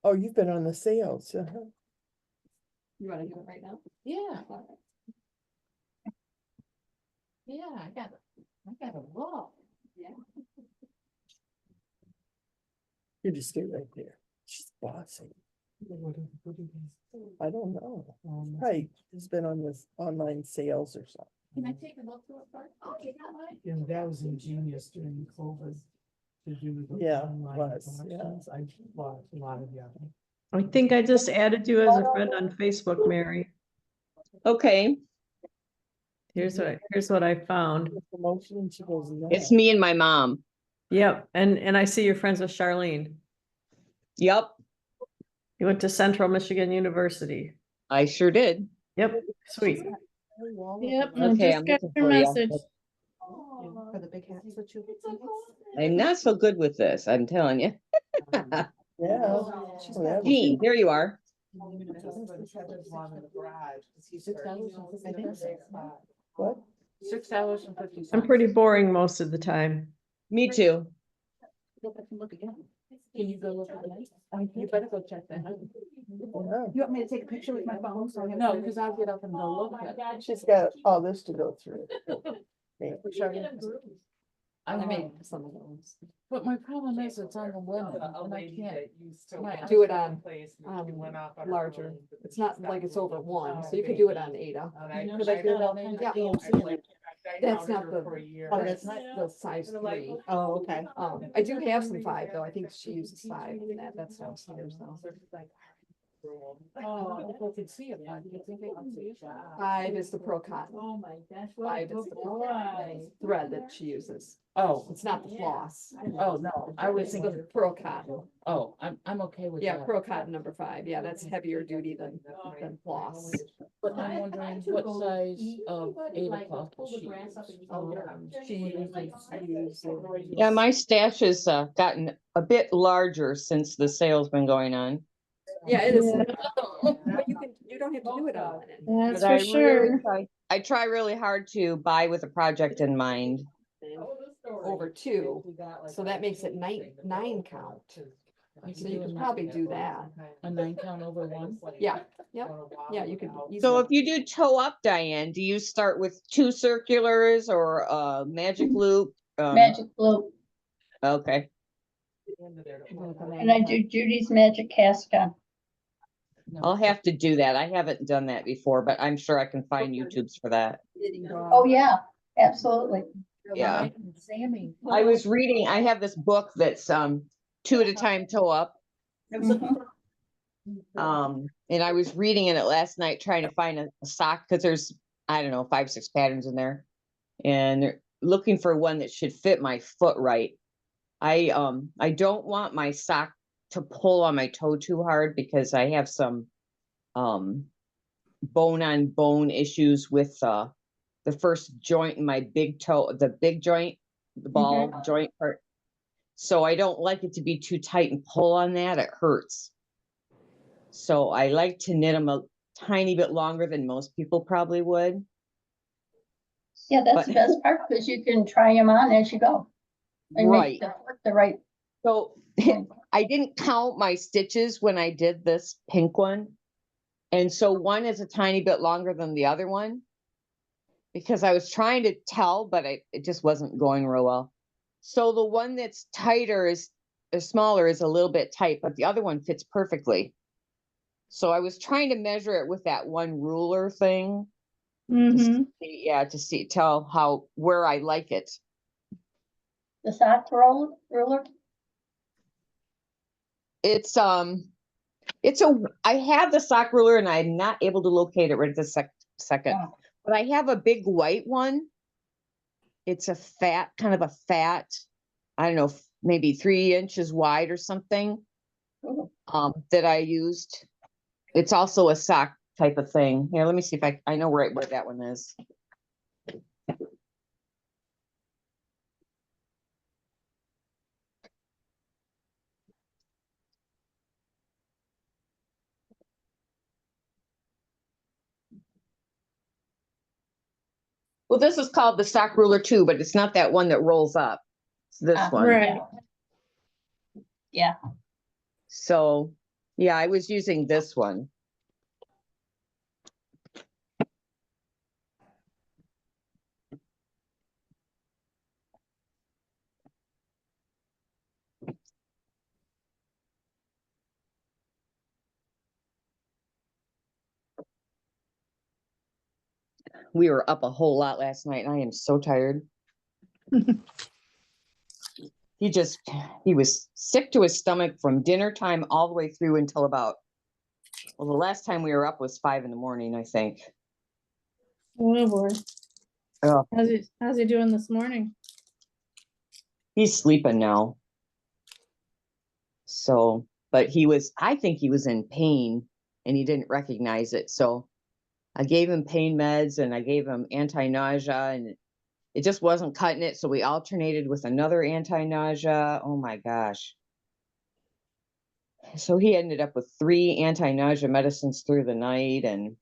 Oh, you've been on the sales, You wanna do it right now? Yeah, All right. yeah, I got a look. Yeah. You just stay right there. She's bossy. I don't know. Right, has been on this online sales or something. Can I take a look through it first? Oh, you got mine? And that was ingenious during COVID. To do the Yeah, online was, yeah. auctions. I bought a lot of yarn. I think I just added you as a friend on Facebook, Mary. Okay, Here's what I found. Promotion, and she goes, it's "No." me and my mom. Yep, and I see you're friends with Charlene. Yep, You went to Central Michigan University. I sure did. Yep, sweet. Yep, I Okay, just I'm got looking your for you. message. For the big hats that you. I'm not so good with this, I'm telling you. Yeah. whatever. Jean, there you are. What? 6 hours and 50 I'm pretty boring most of the time. Me too. Go back and look again. Can you go look at it? You better go check that out. Yeah. You want me to take a picture with my phone? So I have. No, because I'll get up and go look at it. She's got all this to go through. Me. I I made know, some of those. but my problem is it's on the limit and I can't. Right. Do it on larger. It's not like it's over one, so you could do it on Ada. Could I do it on any? Yeah. That's not the, Oh, that's that's not the size 3. Oh, okay. I do have some 5 though. I think she uses 5 in that. That's downstairs though. Oh, if I could see it, do you think I can see it? 5 is the pro cotton. Oh my gosh. 5 is the pro cotton thread that she uses. Oh, It's not the floss. oh, no, I was It's thinking, the pro cotton. oh, I'm okay with Yeah, that. pro cotton number 5. Yeah, that's heavier duty than floss. But I'm wondering what size of Ada cloth does she use? She uses. Yeah, my stash has gotten a bit larger since the sale's been going on. Yeah, it is. Yeah. But you don't have to do it all in it. That's But for I sure. really I try really hard to buy with a project in mind. Over 2, so that makes it 9 count. So you could probably do that. A 9 count over 1? Yeah, yep, yeah, you could. So easily- if you do toe up, Diane, do you start with 2 circulars or a magic loop? Magic loop, Okay, and I do Judy's magic cast on. I'll have to do that. I haven't done that before, but I'm sure I can find YouTubes for that. Oh, yeah, absolutely. Yeah. Sammy. I was reading, I have this book that's 2 at a time toe up. Mhm. And I was reading in it last night, trying to find a sock, because there's, I don't know, 5, 6 patterns in there. And looking for one that should fit my foot right. I don't want my sock to pull on my toe too hard because I have some bone on bone issues with the first joint in my big toe, the big joint, the ball joint part. So I don't like it to be too tight and pull on that, it hurts. So I like to knit them a tiny bit longer than most people probably would. Yeah, that's the best part, because you can try them on as you go. And Right. make the foot the right. So I didn't count my stitches when I did this pink one. And so one is a tiny bit longer than the other one. Because I was trying to tell, but it just wasn't going real well. So the one that's tighter is, or smaller, is a little bit tight, but the other one fits perfectly. So I was trying to measure it with that one ruler thing. Mm-hmm. Tell where I like it. The sock ruler? It's I have the sock ruler and I'm not able to locate it right at the second, Oh. but I have a big white one. It's a fat, kind of a fat, I don't know, maybe 3 inches wide or something, that I used. It's also a sock type of thing. Here, let me see if I know right where that one is. Well, this is called the sock ruler too, but it's not that one that rolls up. It's this one. Right. Yeah. So, yeah, I was using this one. We were up a whole lot last night and I am so tired. He was sick to his stomach from dinner time all the way through until about, well, the last time we were up was 5 in the morning, I think. Oh boy. Oh, How's he doing this morning? he's sleeping now. So, but I think he was in pain and he didn't recognize it. So I gave him pain meds and I gave him anti-nausea and it just wasn't cutting it. So we alternated with another anti-nausea. Oh my gosh. So he ended up with 3 anti-nausea medicines through the night and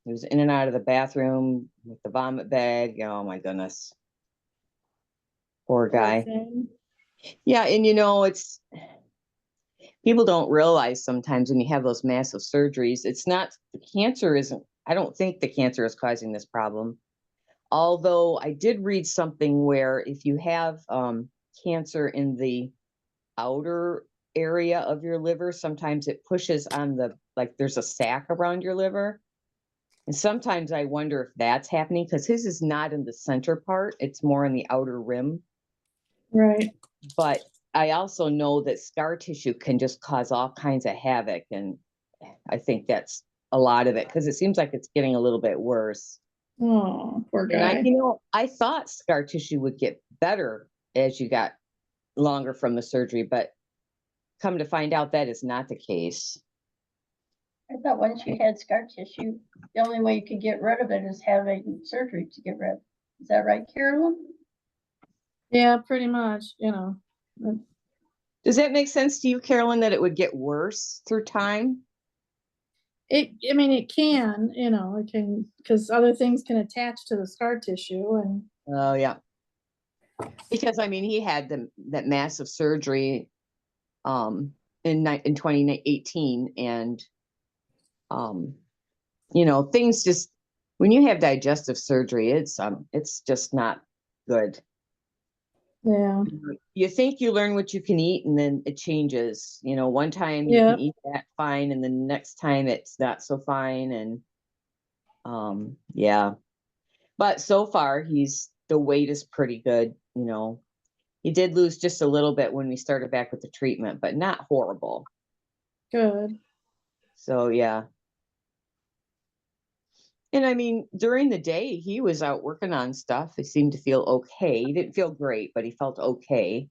he was in and out of the bathroom with the vomit bag. Oh my goodness. Poor guy. Thing. Yeah. And it's, people don't realize sometimes when you have those massive surgeries, it's not, the cancer isn't, I don't think the cancer is causing this problem. Although I did read something where if you have cancer in the outer area of your liver, sometimes it pushes on like there's a sac around your liver. And sometimes I wonder if that's happening because his is not in the center part, it's more in the outer rim. Right. But I also know that scar tissue can just cause all kinds of havoc. And I think that's a lot of it because it seems like it's getting a little bit worse. Oh, poor And guy. I thought scar tissue would get better as you got longer from the surgery, but come to find out that is not the case. I thought once you had scar tissue, the only way you could get rid of it is having surgery to get rid of it. Is that right, Carolyn? Yeah, pretty much, Does that make sense to you, Carolyn, that it would get worse through time? I mean, it can, it can, because other things can attach to the scar tissue and. Oh, yeah. Because he had that massive surgery in 2018 and things just, when you have digestive surgery, it's just not good. Yeah. You think you learn what you can eat and then it changes. One time you Yeah. can eat that fine and the next time it's not so fine. And yeah. But so far the weight is pretty good. He did lose just a little bit when we started back with the treatment, but not horrible. Good. So yeah. And during the day, he was out working on stuff. He seemed to feel okay. He didn't feel great, but he felt okay.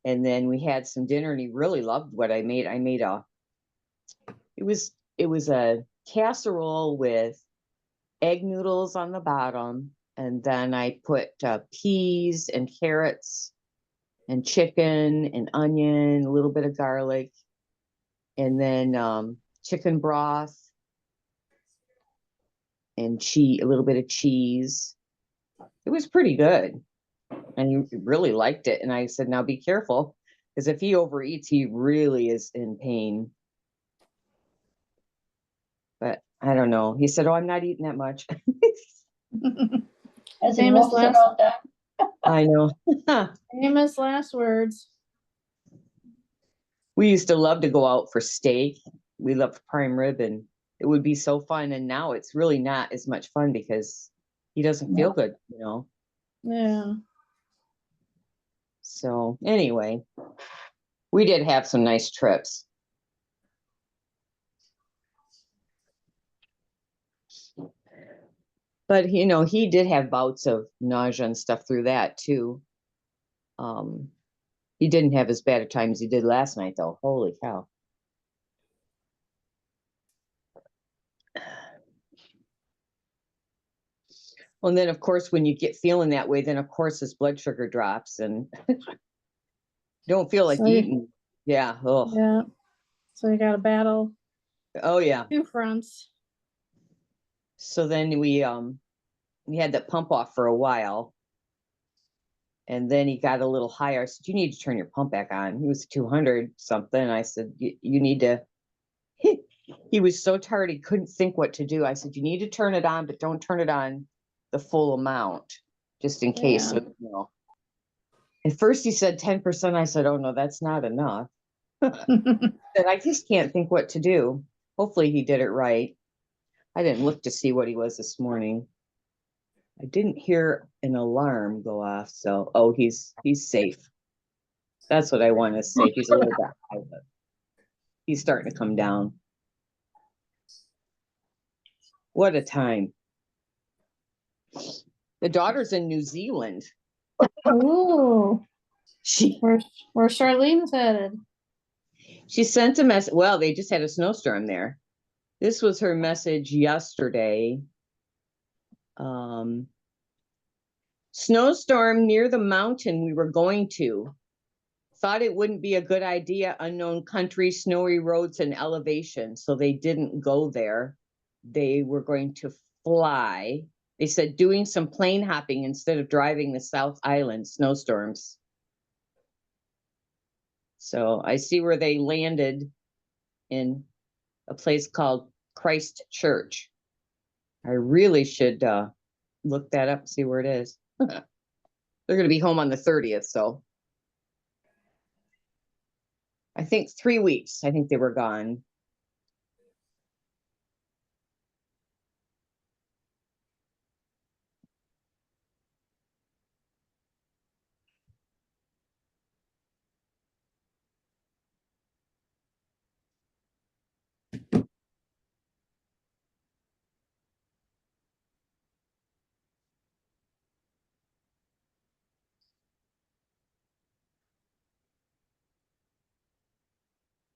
And then we had some dinner and he really loved what I made. It was a casserole with egg noodles on the bottom. And then I put peas and carrots and chicken and onion, a little bit of garlic, and then chicken broth and cheese, a little bit of cheese. It was pretty good. And he really liked it. And I said, now be careful, because if he overeats, he really is in pain. But I don't know. He said, oh, I'm not eating that much. As he Famous wolfs it last, all down. I know. famous last words. We used to love to go out for steak. We loved prime rib and it would be so fun. And now it's really not as much fun because he doesn't feel good, Yeah. So anyway, We did have some nice trips. But you know, he did have bouts of nausea and stuff through that too. He didn't have as bad a time as he did last night though. Holy cow. Well, and then of course, when you get feeling that way, then of course his blood sugar drops and don't feel like So you- eating. Yeah. Oh, Yeah. So you got to battle oh yeah. 2 fronts. So then we had that pump off for a while. And then he got a little higher. I said, you need to turn your pump back on. He was 200 something. I said, you need to, he was so tired. He couldn't think what to do. I said, you need to turn it on, but don't turn it on the full amount, just in case. Yeah. So, you know. At first he said 10%. I said, oh no, that's not enough. That I just can't think what to do. Hopefully he did it right. I didn't look to see what he was this morning. I didn't hear an alarm go off, so oh, he's safe. That's what I want to say. He's a little bit high, but he's starting to come down. What a time. The daughter's in New Zealand. Ooh, She where Charlene's headed. sent a message. Well, they just had a snowstorm there. This was her message yesterday. Snowstorm near the mountain we were going to. Thought it wouldn't be a good idea, unknown country, snowy roads and elevation. So they didn't go there. They were going to fly. They said doing some plane hopping instead of driving the South Island snowstorms. So I see where they landed in a place called Christchurch. I really should look that up, see where it is. They're going to be home on the 30th, so. I think 3 weeks. I think they were gone.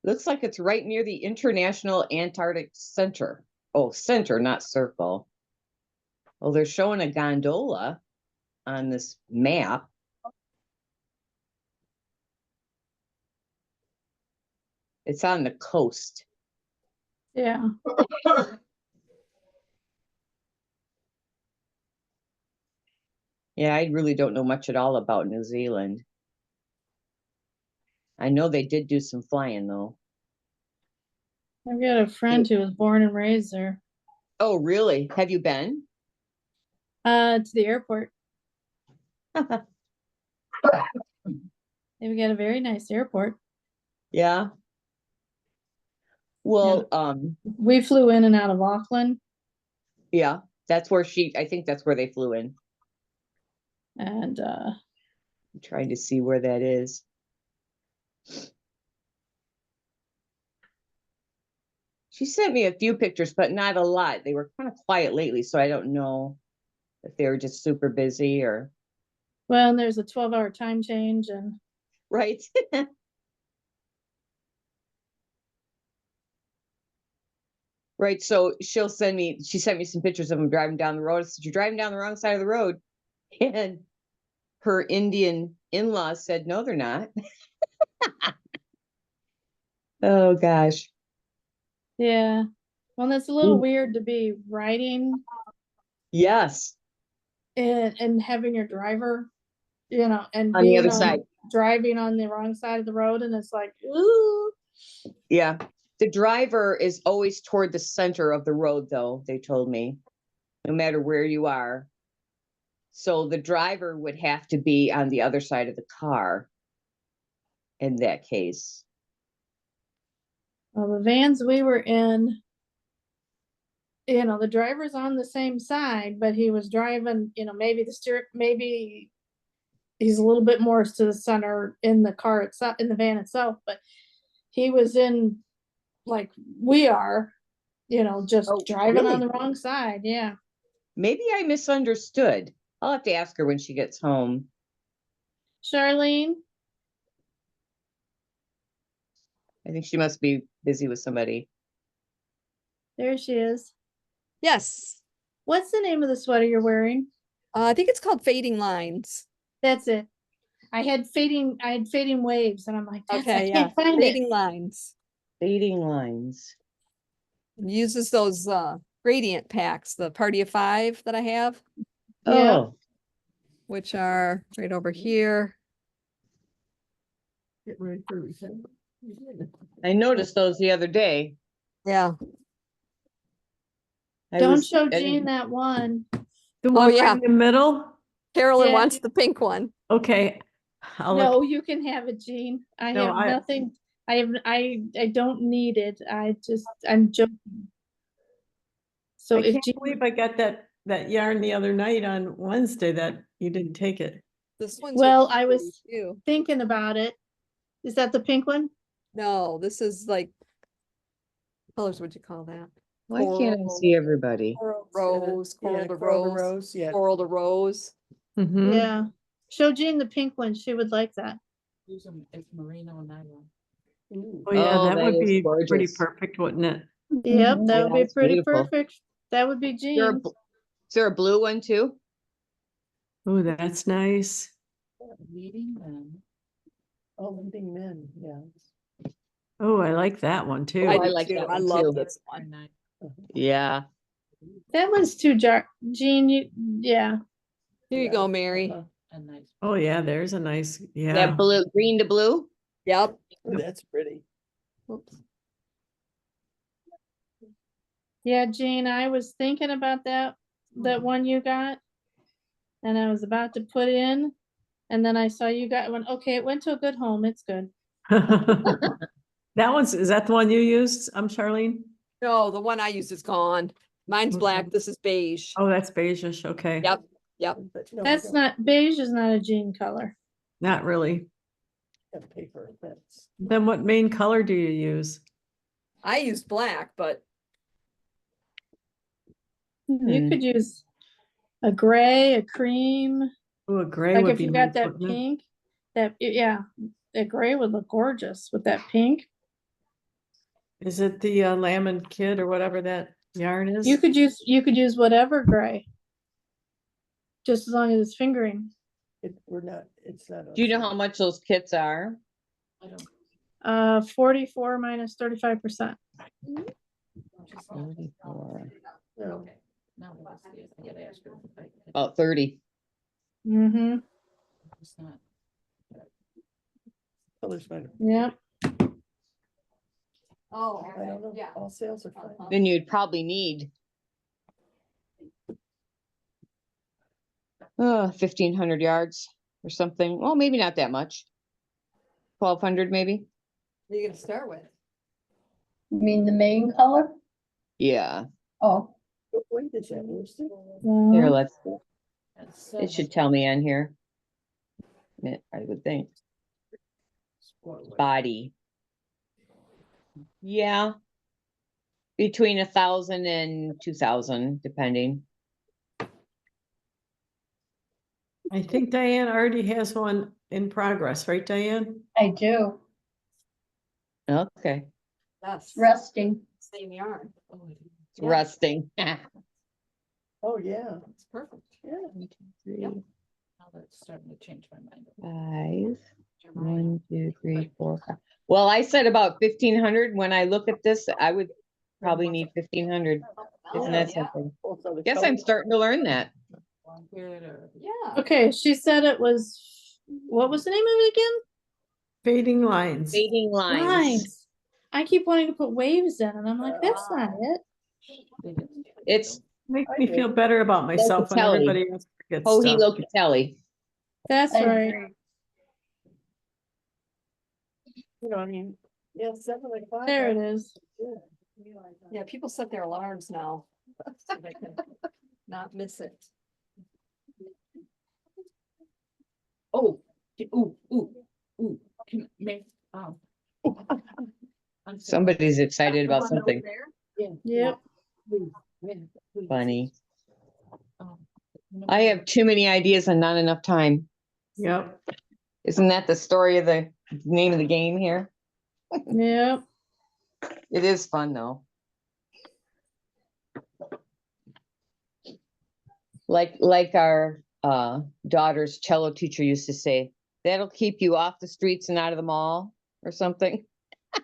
Looks like it's right near the International Antarctic Center. Oh, center, not circle. Well, they're showing a gondola on this map. It's on the coast. Yeah. Yeah, I really don't know much at all about New Zealand. I know they did do some flying though. I've got a friend who was born and raised there. Oh, really? Have you been? To the airport. They've got a very nice airport. Yeah. Well, We flew in and out of Auckland. yeah, that's where I think that's where they flew in. And I'm trying to see where that is. She sent me a few pictures, but not a lot. They were kind of quiet lately, so I don't know if they were just super busy or. well, and there's a 12-hour time change and Right. Right. So she sent me some pictures of them driving down the road. I said, you're driving down the wrong side of the road. And her Indian in-laws said, no, they're not. Oh, gosh. yeah. Well, it's a little weird to be riding Yes. and having your driver, and On the being other side. driving on the wrong side of the road, and it's like, ooh. Yeah. The driver is always toward the center of the road, though, they told me, no matter where you are. So the driver would have to be on the other side of the car in that case. Well, the vans we were in, the driver's on the same side, but he was driving, maybe he's a little bit more to the center in the car itself, in the van itself, but he was in like we are, just Oh, driving on really? the wrong side. Yeah. Maybe I misunderstood. I'll have to ask her when she gets home. Charlene, I think she must be busy with somebody. there she is. Yes, What's the name of the sweater you're wearing? I think it's called Fading Lines. That's it. I had fading waves, and I'm like, I Okay, yeah, can't find it. Fading Lines. Fading lines. Uses those gradient packs, the Party of Five that I have, Yeah. Oh, which are right over here. Get ready for return. I noticed those the other day. Yeah. Don't show Jean that one. The Oh, one yeah. right in the middle? Carolyn Yeah. wants the pink one. Okay. I'll look. No, you can have it, Jean. I No, have nothing. I don't need it. I'm joking. So I if can't Jean, believe I got that yarn the other night on Wednesday that you didn't take it. This one's well, really I pretty, was too. thinking about it. Is that the pink one? No, this is like colors. Would you call that? Why can't I see everybody? Rose, Yeah, coral to rose, yeah. coral to rose. Mhm. Yeah. Show Jean the pink one. She would like that. Use them as merino nylon. Oh, yeah, Oh, that that would is be pretty gorgeous. perfect, wouldn't it? Yep, Mhm. that Yeah, would be that's pretty beautiful. perfect. That would be Is there a Jean. bl- is there a blue one too? Oh, that's nice. Leading them. Oh, leading men, yeah. Oh, I like that one too. I do like too. that I one love too. this Very one. nice. Yeah. That one's too dark. Jean, yeah. Here you Yeah. go, Mary. A nice. Oh, yeah, there's a nice, yeah. That blue, green to blue? Yep. Oh, that's pretty. Oops. Yeah, Jean, I was thinking about that one you got. And I was about to put in, and then I saw you got one. Okay, it went to a good home. It's good. Is that the one you used? I'm Charlene? No, the one I used is gone. Mine's black. Okay. This is beige. Oh, that's beigeish, okay. Yep. Yep. But no, we That's don't not, beige is not a Jean color. Not really. have paper, that's. Then what main color do you use? I used black, but You Hmm. could use a gray, a cream, Oh, a gray like would if be you nice, got that wouldn't it? pink, yeah, that gray would look gorgeous with that pink. Is it the Lamb Kid or whatever that yarn is? You could use whatever gray. Just as long as it's fingering. It's not. Do you know how much those kits are? I don't. 44 minus 35%. 44. No, Now let's see if I gotta ask her if I can- About 30. Mm-hmm. It's not. colors matter. Yep. oh, I don't know, all sales are fine. Then you'd probably need 1,500 yards or something. Well, maybe not that much. 1,200 maybe. What are you gonna start with? You mean the main color? Yeah. Oh, What weight is that, Lucy? Here, let's. That's It seven. should tell me on here. I would think. Body. Yeah. Between 1,000 and 2,000, depending. I think Diane already has one in progress, right, Diane? I do. Okay. Yes. It's resting. Same yarn. Oh, it is. It's rusting. Oh, yeah, It's perfect. yeah. 3, Now that's starting to change my mind. 5. 1, 2, 3, 4, 5. Well, I said about 1,500. When I look at this, I would probably need 1,500. Isn't that something? Both of the Guess I'm colors. starting to learn that. Good, or- Yeah. Okay, she said it was, what was the name of it again? Fading lines. Fading lines. Lines. I keep wanting to put waves in, and I'm like, that's not it. they didn't- It's Makes me feel better about myself when Locatelli. everybody else forgets Hohi stuff. Locatelli. That's I right. agree. You know, I mean, yeah, 7:05. There it is. Yeah, people set their alarms now. So they can not miss it. Oh, Ooh, ooh, ooh, can, may, I'm sorry. Somebody's excited about something Yeah. Yep. Please, yeah, please. funny. Um, I have too many ideas and not enough time. Yep. Isn't that the story of the name of the game here? Yep. It is fun though. Like our daughter's cello teacher used to say, that'll keep you off the streets and out of the mall or something.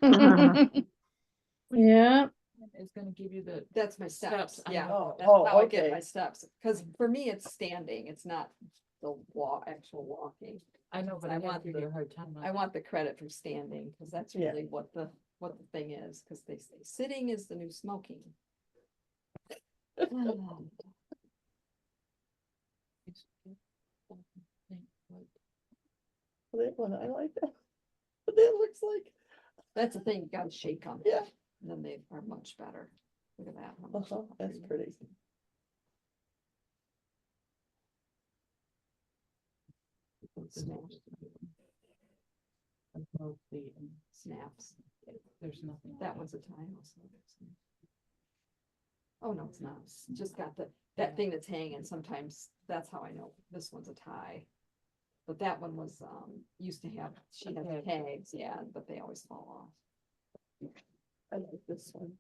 Yep. It's gonna give you the. That's my steps, Steps, I yeah. know. That's Oh, how I get my okay. steps, because for me, it's standing, it's not the actual walking. I know, but I I want want to give the- you a hard time. I want the credit for standing, because that's Yeah. really what the thing is, because they say sitting is the new smoking. That one, I like that. But that looks like, That's the thing, you gotta shake them. yeah, And then they are much better. Look at that. how much that's pretty. Snaps. There's nothing. That one's a tie also. Oh, no, it's not. It's just got that thing that's hanging. Sometimes that's how I know this one's a tie. But that one was, used to have, she had the tags, yeah, but they always fall off. I like this one.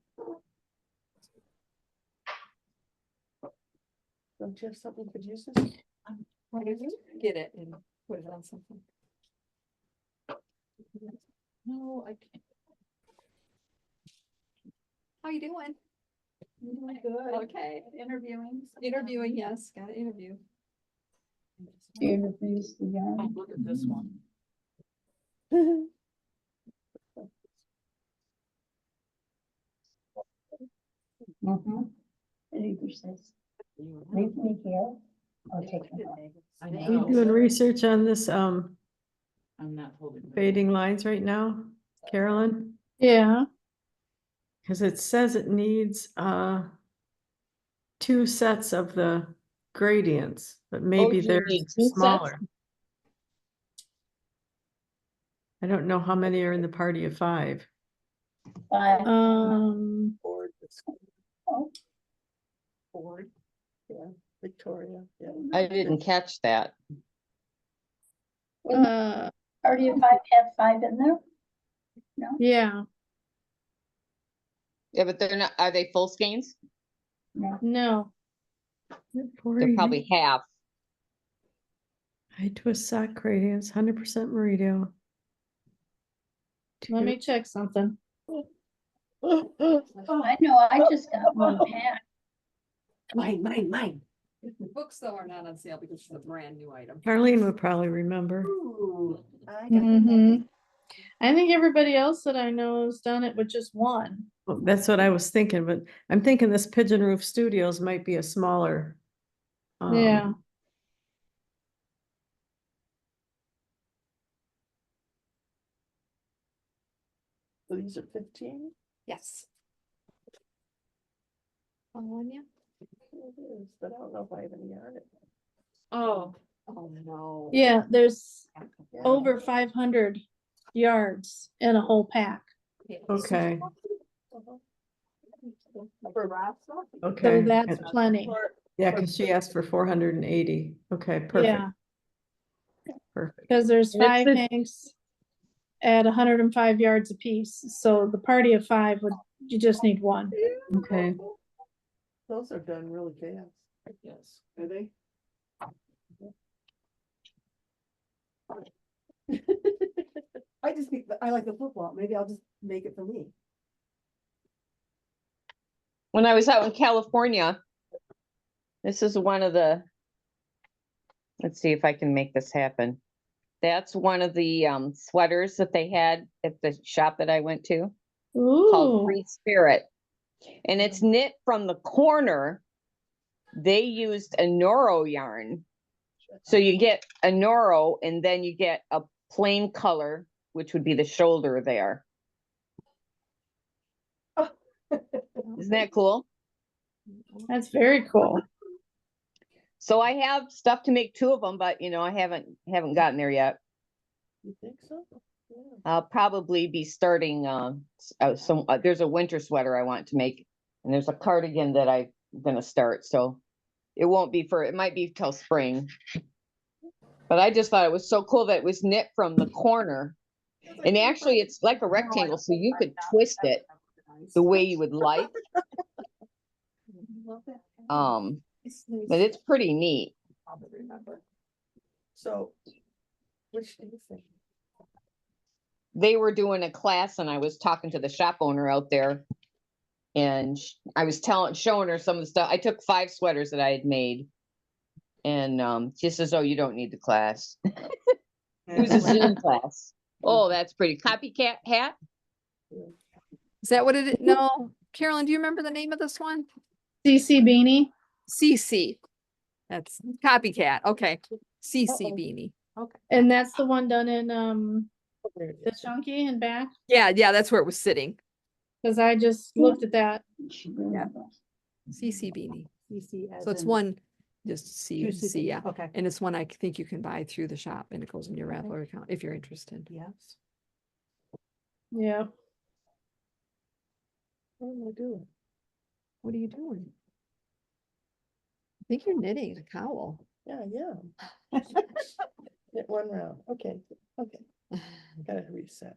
Don't you have something you could use this? Get it and put it on something. No, I can't. How you doing? Good. Okay. Interviewing. Interviewing, yes, got an interview. Interviews the Oh, yarn. look at this one. Mhm. It either says, leave me here or take me home. I We know. doing research on this, I'm not holding. it. fading lines right now, Carolyn? Yeah. Cause it says it needs, 2 sets of the gradients, but maybe you they're need 2 sets? smaller. I don't know how many are in the party of 5. But Board, oh, board, yeah, Victoria, yeah. I didn't catch that. party of 5 have 5 in there? Yeah. Yeah, but they're not, are they full skeins? No. No. They're probably half. High twist sock gradients, 100% Meridio. Let me check something. Oh, I know, I just got one pack. Mine. The books though are not on sale because it's a brand new item. Carlene would probably remember. I think everybody else that I know has done it with just one. Well, that's what I was thinking, but I'm thinking this Pigeon Roof Studios might be a smaller. Yeah. So these are 15? Yes. Following you? It is, but I don't know if I have any yarn. Oh, Oh, no. Yeah, there's Yeah. over 500 yards in a whole pack. Okay, For Rasta? So okay. that's plenty. Yeah, cause she asked for 480. Okay, perfect, Yeah, perfect. because there's And it's 5 the- hanks at 105 yards apiece. So the party of 5 would, you just need one. Okay. Those are done really fast. yes. Are they? I just think, I like the football, maybe I'll just make it for me. When I was out in California, this is one of the, let's see if I can make this happen. That's one of the sweaters that they had at the shop that I went to, called Ooh, Free Spirit. And it's knit from the corner. They used a Noro yarn. So you get a Noro and then you get a plain color, which would be the shoulder there. Isn't that cool? that's very cool. So I have stuff to make 2 of them, but I haven't gotten there yet. You think so? Yeah. I'll probably be starting, there's a winter sweater I want to make. And there's a cardigan that I'm gonna start, so it won't be it might be till spring. But I just thought it was so cool that it was knit from the corner. And actually, it's like a rectangle, so you could twist it the way you would like. But it's pretty neat. So, which do you think? They were doing a class and I was talking to the shop owner out there. And I was showing her some of the stuff. I took 5 sweaters that I had made. And she says, "Oh, you don't need the class." It was a Zoom class. Oh, that's pretty. Copycat hat? Is that what it is? No, Carolyn, do you remember the name of this one? CC beanie. CC. That's copycat. Okay. CC Uh-oh. beanie. And that's the one done in There it the is. chunky and back. Yeah, that's where it was sitting. Cause I just looked at that. CC beanie. CC as So it's in one, just C, two CC. C, yeah. Okay, And it's one I think you can buy through the shop and it goes in your Rattler account if you're interested. yes. Yeah. What am I doing? What are you doing? I think you're knitting a cowl. Yeah, Hit one round. Okay. Gotta reset.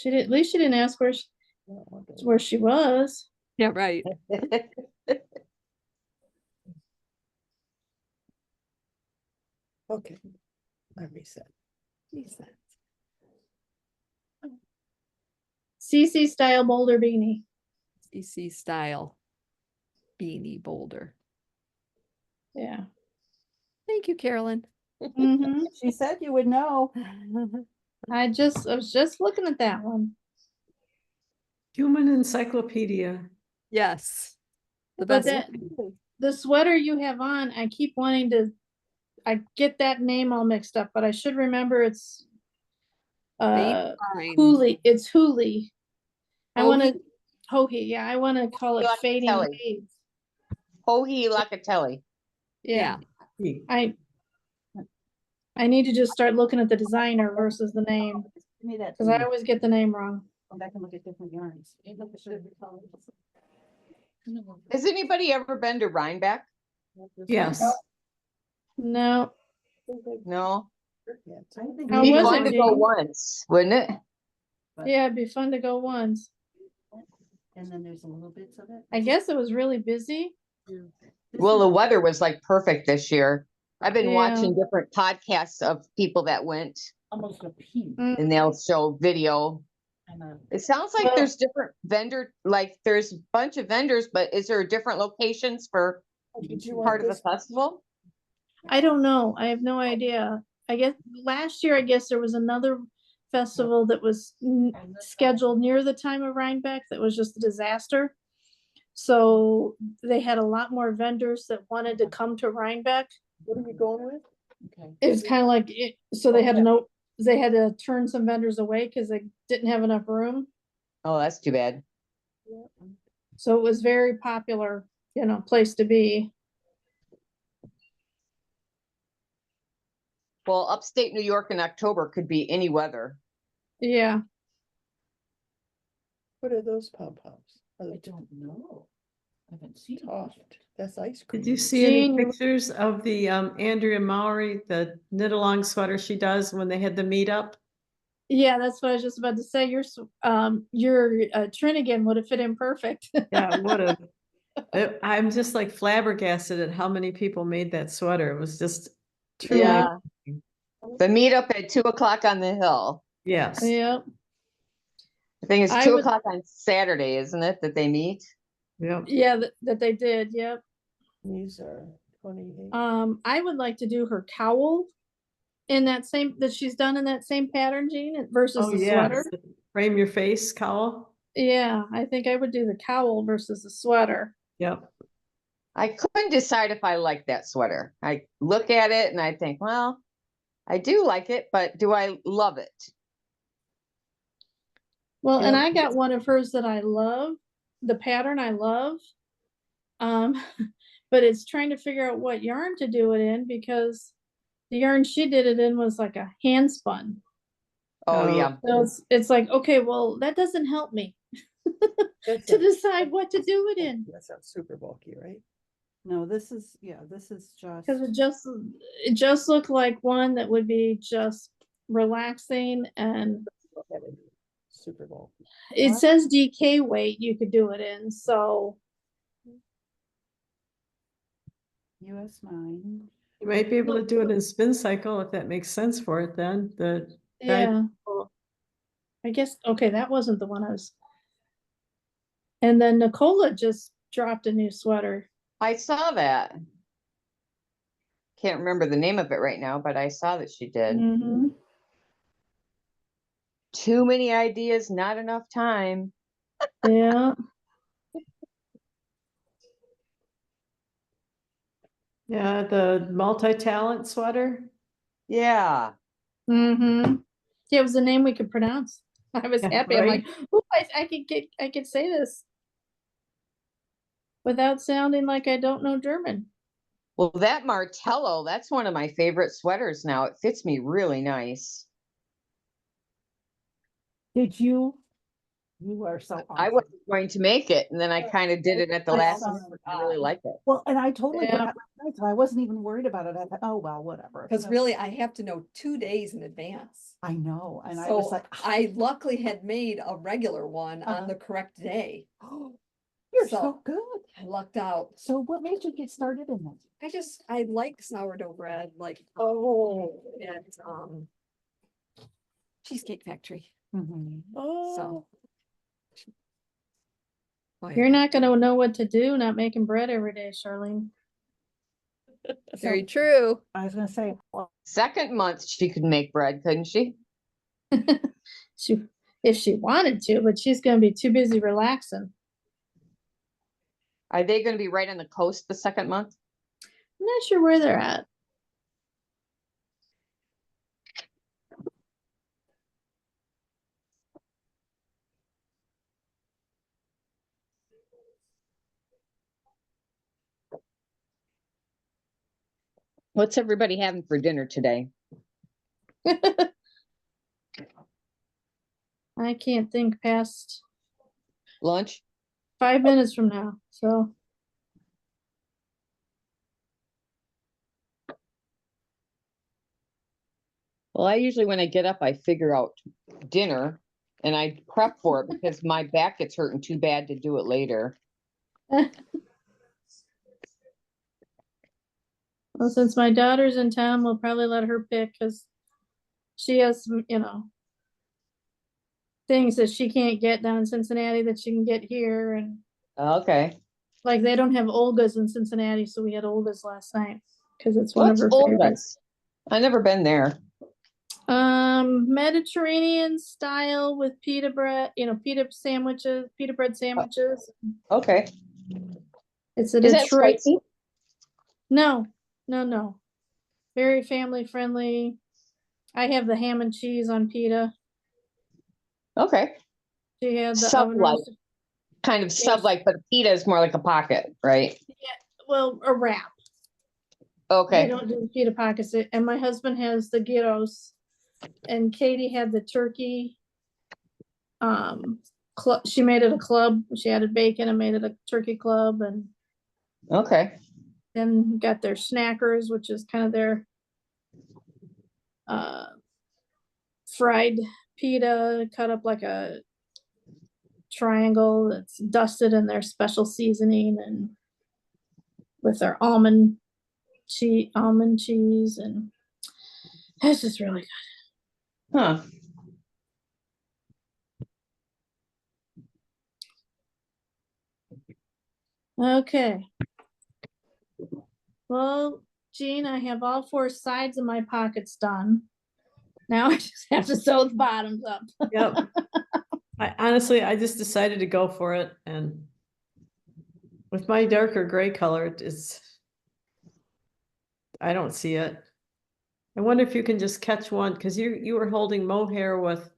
At least she didn't ask No, okay. where she was. Yeah, right. Okay. I reset. CC style boulder beanie. CC style beanie boulder. Yeah. Thank you, Carolyn. Mm-hmm. She said you would know. I was just looking at that one. Human encyclopedia. Yes. The But best. the sweater you have on, I keep wanting to, I get that name all mixed up, but I should remember it's Fine. Hooli. It's Hooli. I want Hohi? to Hohi. Yeah, I want to call it Locatelli. Fading Waves. Hohi Locatelli. Yeah. I need to just start looking at the designer versus the name, Give me that. because I always get the name wrong. Go back and look at different yarns. Has anybody ever been to Rhinebeck? Yes. No. No? How Be was fun it, to go Jean? once, wouldn't it? Yeah, it'd be fun to go once. And then there's a little bits of it. I guess it was really busy. Well, the weather was like perfect this year. I've been Yeah. watching different podcasts of people that went Almost a pea. and they'll show video. It sounds like Well- there's different there's a bunch of vendors, but is there different locations for part of the festival? I don't know. I have no idea. I guess last year, there was another festival that was scheduled near the time of Rhinebeck that was just a disaster. So they had a lot more vendors that wanted to come to Rhinebeck. What are you going with? Okay. It was kind of like it, so they had to turn some vendors away because they didn't have enough room. Oh, that's too bad. So it was very popular, place to be. Well, upstate New York in October could be any weather. Yeah. What are those pom-poms? Are I they don't know. I haven't seen it. soft? That's ice cream. Did you see any Jean, you- pictures of the Andrea Mowry, the knit along sweater she does when they had the meetup? Yeah, that's what I was just about to say. Your Trinigan would have fit in perfect. Yeah, it would have. I'm just like flabbergasted at how many people made that sweater. It was just truly, Yeah. The meetup at 2:00 on the hill. yes. Yeah. I think it's I 2:00 on Saturday, isn't it, that they meet? Yep. Yeah, that they did. Yep. These are 28. I would like to do her cowl in that she's done in that same pattern, Jean, versus Oh, the yeah. sweater. Frame your face cowl. Yeah, I think I would do the cowl versus the sweater. Yep. I couldn't decide if I like that sweater. I look at it and I think, well, I do like it, but do I love it? Well, and Yep. I got one of hers that I love, the pattern I love. But it's trying to figure out what yarn to do it in because the yarn she did it in was like a hand spun. Oh, Oh. yeah. So it's like, okay, well, that doesn't help me to decide what to do it in. That sounds super bulky, right? No, this is, yeah, this is just. Cause it just looked like one that would be just relaxing, and Super bulky. it What? says DK weight you could do it in, so. US 9. You might be able to do it in spin cycle if that makes sense for it then, Yeah. I guess, okay, that wasn't the one I was. And then Nicola just dropped a new sweater. I saw that. Can't remember the name of it right now, but I saw that she did. Mhm. Too many ideas, not enough time. Yeah, yeah, the multi-talent sweater. Yeah. mhm. Yeah, it was a name we could pronounce. I was Yeah, happy. I'm right. like, oh, I could say this without sounding like I don't know German. Well, that Martello, that's one of my favorite sweaters now. It fits me really nice. Did you? You are so I awesome. wasn't going to make it, and then I kind of did it at the I last saw minute. it. I really like it. Well, and I totally Yeah. forgot last night, so I wasn't even worried about it. I thought, oh, well, whatever. Because So- really, I have to know 2 days in advance. I know, and I was So like, I luckily had made a regular one Uh-huh. on the correct day. you're so- so good. I lucked out. So what made you get started in this? I like sourdough bread, like, oh, and, Cheesecake Factory, Mhm. so. Boy, You're not gonna know what to do not making bread every day, Charlene. very true. I was gonna say, well, Second month, she could make bread, couldn't she? She, if she wanted to, but she's gonna be too busy relaxing. Are they going to be right on the coast the second month? I'm not sure where they're at. What's everybody having for dinner today? I can't think past Lunch? 5 minutes from now, so. Well, I usually, when I get up, I figure out dinner and I prep for it because my back gets hurting too bad to do it later. Well, since my daughter's in town, we'll probably let her pick, because she has some, things that she can't get down in Cincinnati that she can get here, and Okay. like they don't have Olga's in Cincinnati, so we had Olga's last night because it's one What's of her favorites. Olga's? I've never been there. Mediterranean style with pita bread, pita bread sandwiches. Okay. It's a Is that Detroit. spicy? No. Very family friendly. I have the ham and cheese on pita. Okay. She had the oven Sub-like. roasted. Kind of Yes. sub-like, but a pita is more like a pocket, right? Well, a wrap. They Okay. don't do the pita pockets. And my husband has the gyros, and Katie had the turkey. She made it a club. She added bacon and made it a turkey club, and Okay. then got their snackers, which is kind of their fried pita cut up like a triangle that's dusted in their special seasoning, and with their almond cheese, and it's just really good. Huh. Okay. Well, Jean, I have all 4 sides of my pockets done. Now I just have to sew the bottoms up. Yep. I just decided to go for it, and with my darker gray color, I don't see it. I wonder if you can just catch one, because you were holding mohair with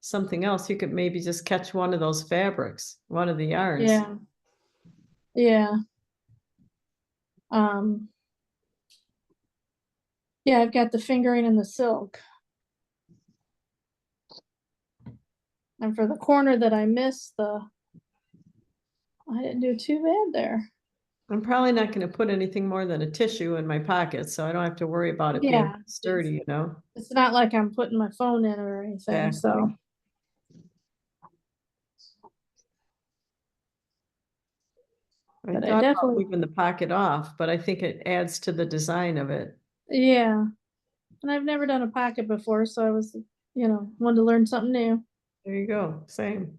something else. You could maybe just catch one of those fabrics, one of the yarns. Yeah. Yeah. Yeah, I've got the fingering and the silk. And for the corner that I missed, I didn't do too bad there. I'm probably not gonna put anything more than a tissue in my pocket, so I don't have to worry about it being Yeah, sturdy, you know? it's not like I'm putting my phone in or anything, so. I But I thought about definitely, leaving the pocket off, but I think it adds to the design of it. yeah. And I've never done a pocket before, so I was, wanted to learn something new. There you go, same.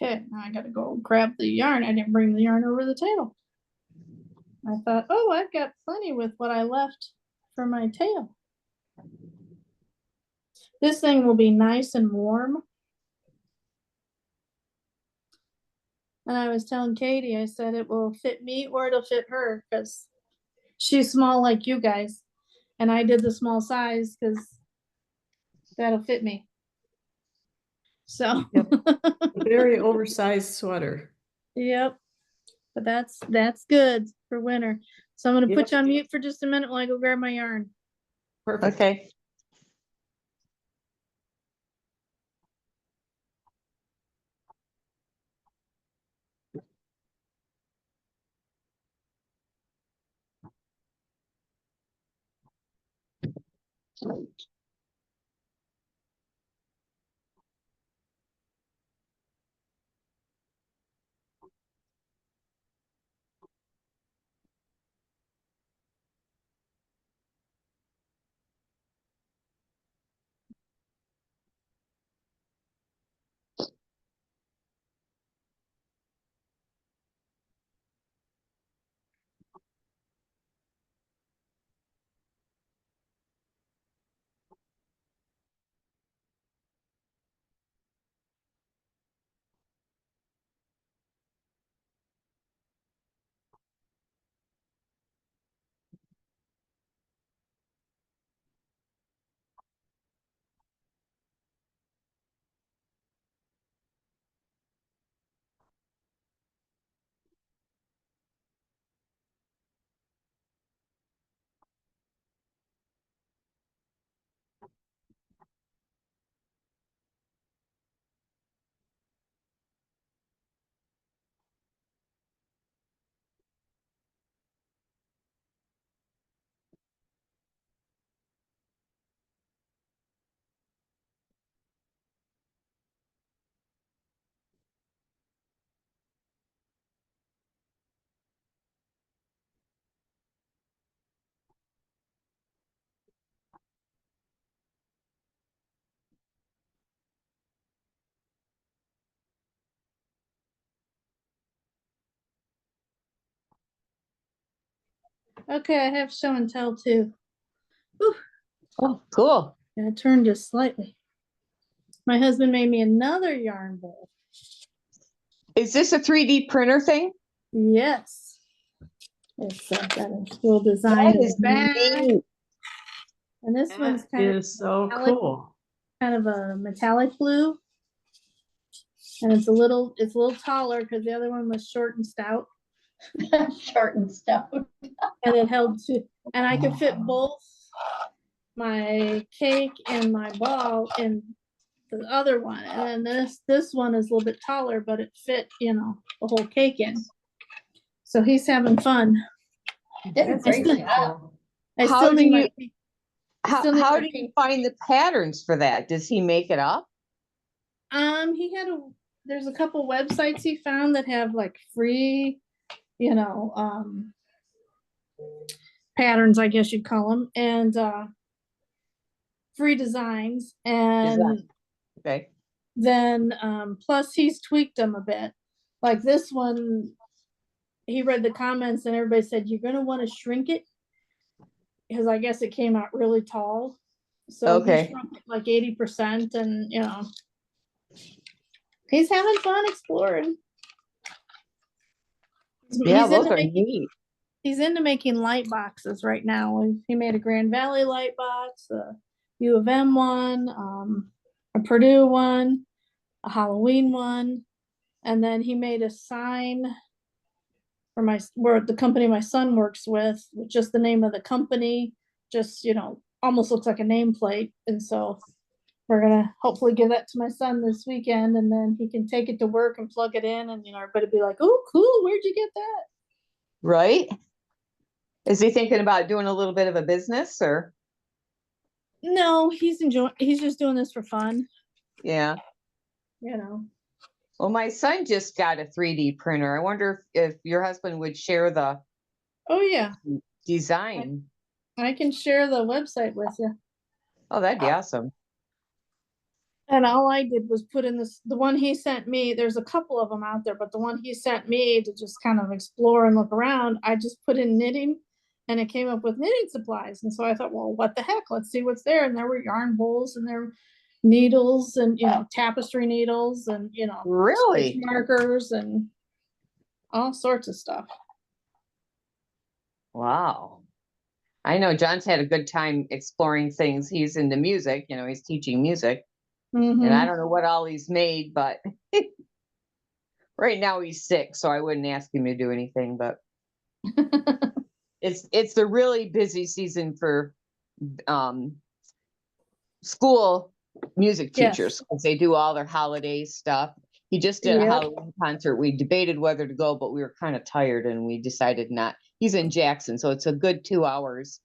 Okay, now I gotta go grab the yarn. I didn't bring the yarn over the tail. I thought, oh, I've got plenty with what I left for my tail. This thing will be nice and warm. And I was telling Katie, I said it will fit me or it'll fit her because she's small like you guys. And I did the small size because that'll fit me. So, Very oversized sweater. yep. But that's good for winter. So I'm gonna put Yep. you on mute for just a minute while I go grab my yarn. Perfect. Okay. Okay, I have show and tell too. Oh, cool. And it turned just slightly. My husband made me another yarn bowl. Is this a 3D printer thing? Yes. It's got a little design in the back. neat. And this one's That kind is so metallic. cool. of a metallic blue. And it's a little taller because the other one was short and stout. Short and stout. And it held two, and I could fit both my cake and my ball in the other one. And then this one is a little bit taller, but it fit, the whole cake in. So he's having fun. Did a great job. I How still do need my you- pink. How do you find the patterns for that? Does he make it up? There's a couple websites he found that have like free, patterns, I guess you'd call them. And free designs, and Okay. then plus he's tweaked them a bit. Like this one, he read the comments and everybody said, you're gonna want to shrink it, because I guess it came out really tall. So he Okay. shrunk it like 80%, and you know, he's having fun exploring. Yeah, He's those into are making, neat. he's into making light boxes right now. He made a Grand Valley light box, a U of M one, a Purdue one, a Halloween one, and then he made a sign for where the company my son works with just the name of the company, just, you know, almost looks like a nameplate. And so we're gonna hopefully give that to my son this weekend, and then he can take it to work and plug it in, and you know, everybody be like, oh, cool, where'd you get that? Right? Is he thinking about doing a little bit of a business or? No, he's just doing this for fun, Yeah. you know. Well, my son just got a 3D printer. I wonder if your husband would share the Oh yeah, design. I can share the website with you. Oh, that'd be awesome. And all I did was put in the one he sent me. There's a couple of them out there, but the one he sent me to just kind of explore and look around, I just put in knitting, and it came up with knitting supplies. And so I thought, well, what the heck? Let's see what's there. And there were yarn bowls, and there were needles, and you know, tapestry needles, and you know, stitch Really? markers, and all sorts of stuff. Wow. I know John's had a good time exploring things. He's into music, you know, he's teaching music. And I don't know what all he's made, but right now he's sick, so I wouldn't ask him to do anything, but it's the really busy season for school music teachers, because they do all their holiday stuff. He just did a Halloween concert. We debated whether to go, but we were kind of tired and we decided not. He's in Jackson, so it's a good 2 hours.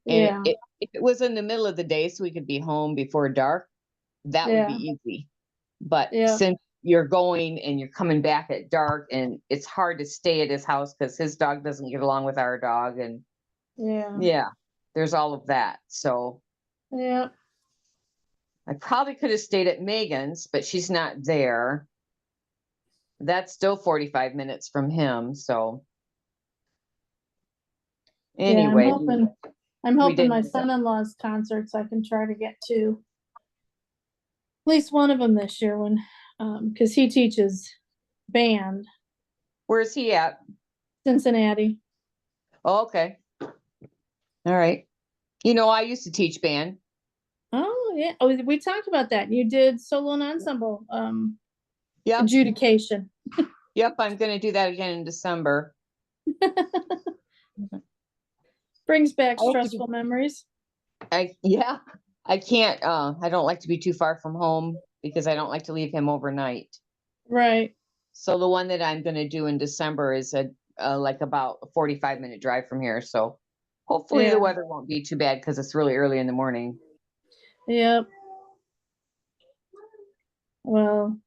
And if it was in the middle of the day so we could be home before dark, that would be easy. But since you're going and you're coming back at dark, and it's hard to stay at his house because his dog doesn't get along with our dog, and there's all of that. So I probably could have stayed at Megan's, but she's not there. That's still 45 minutes from him. So anyway, I'm hoping my son-in-law's concerts I can try to get to at least one of them this year, when because he teaches band. Where's he at? Cincinnati. Oh, okay. All right. You know, I used to teach band. Oh yeah. Oh, we talked about that. You did solo and ensemble adjudication. Yep, I'm gonna do that again in December. Brings back stressful memories. I can't I don't like to be too far from home because I don't like to leave him overnight. Right. So the one that I'm gonna do in December is like about a 45-minute drive from here. So hopefully the weather won't be too bad because it's really early in the morning. Yep. Well,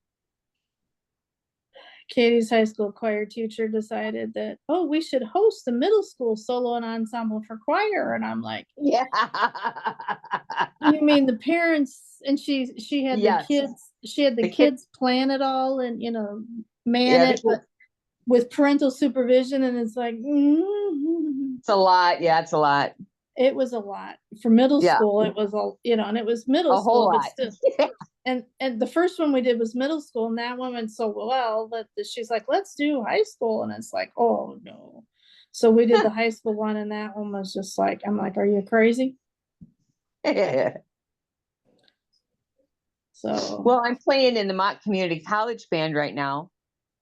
Katie's high school choir teacher decided that, oh, we should host the middle school solo and ensemble for choir. And I'm like, yeah. You mean the parents? And she had the kids, kids plan it all and, you know, man it, but with parental supervision. And it's like, it's a lot. Yeah, it's a lot. It was a lot for middle school. It was all, you know, and it was middle school, but still. And the first one we did was middle school, and that one went so well that she's like, let's do high school. And it's like, oh no. So we did the high school one, and that one was just like, I'm like, are you crazy? So well, I'm playing in the Mott Community College band right now.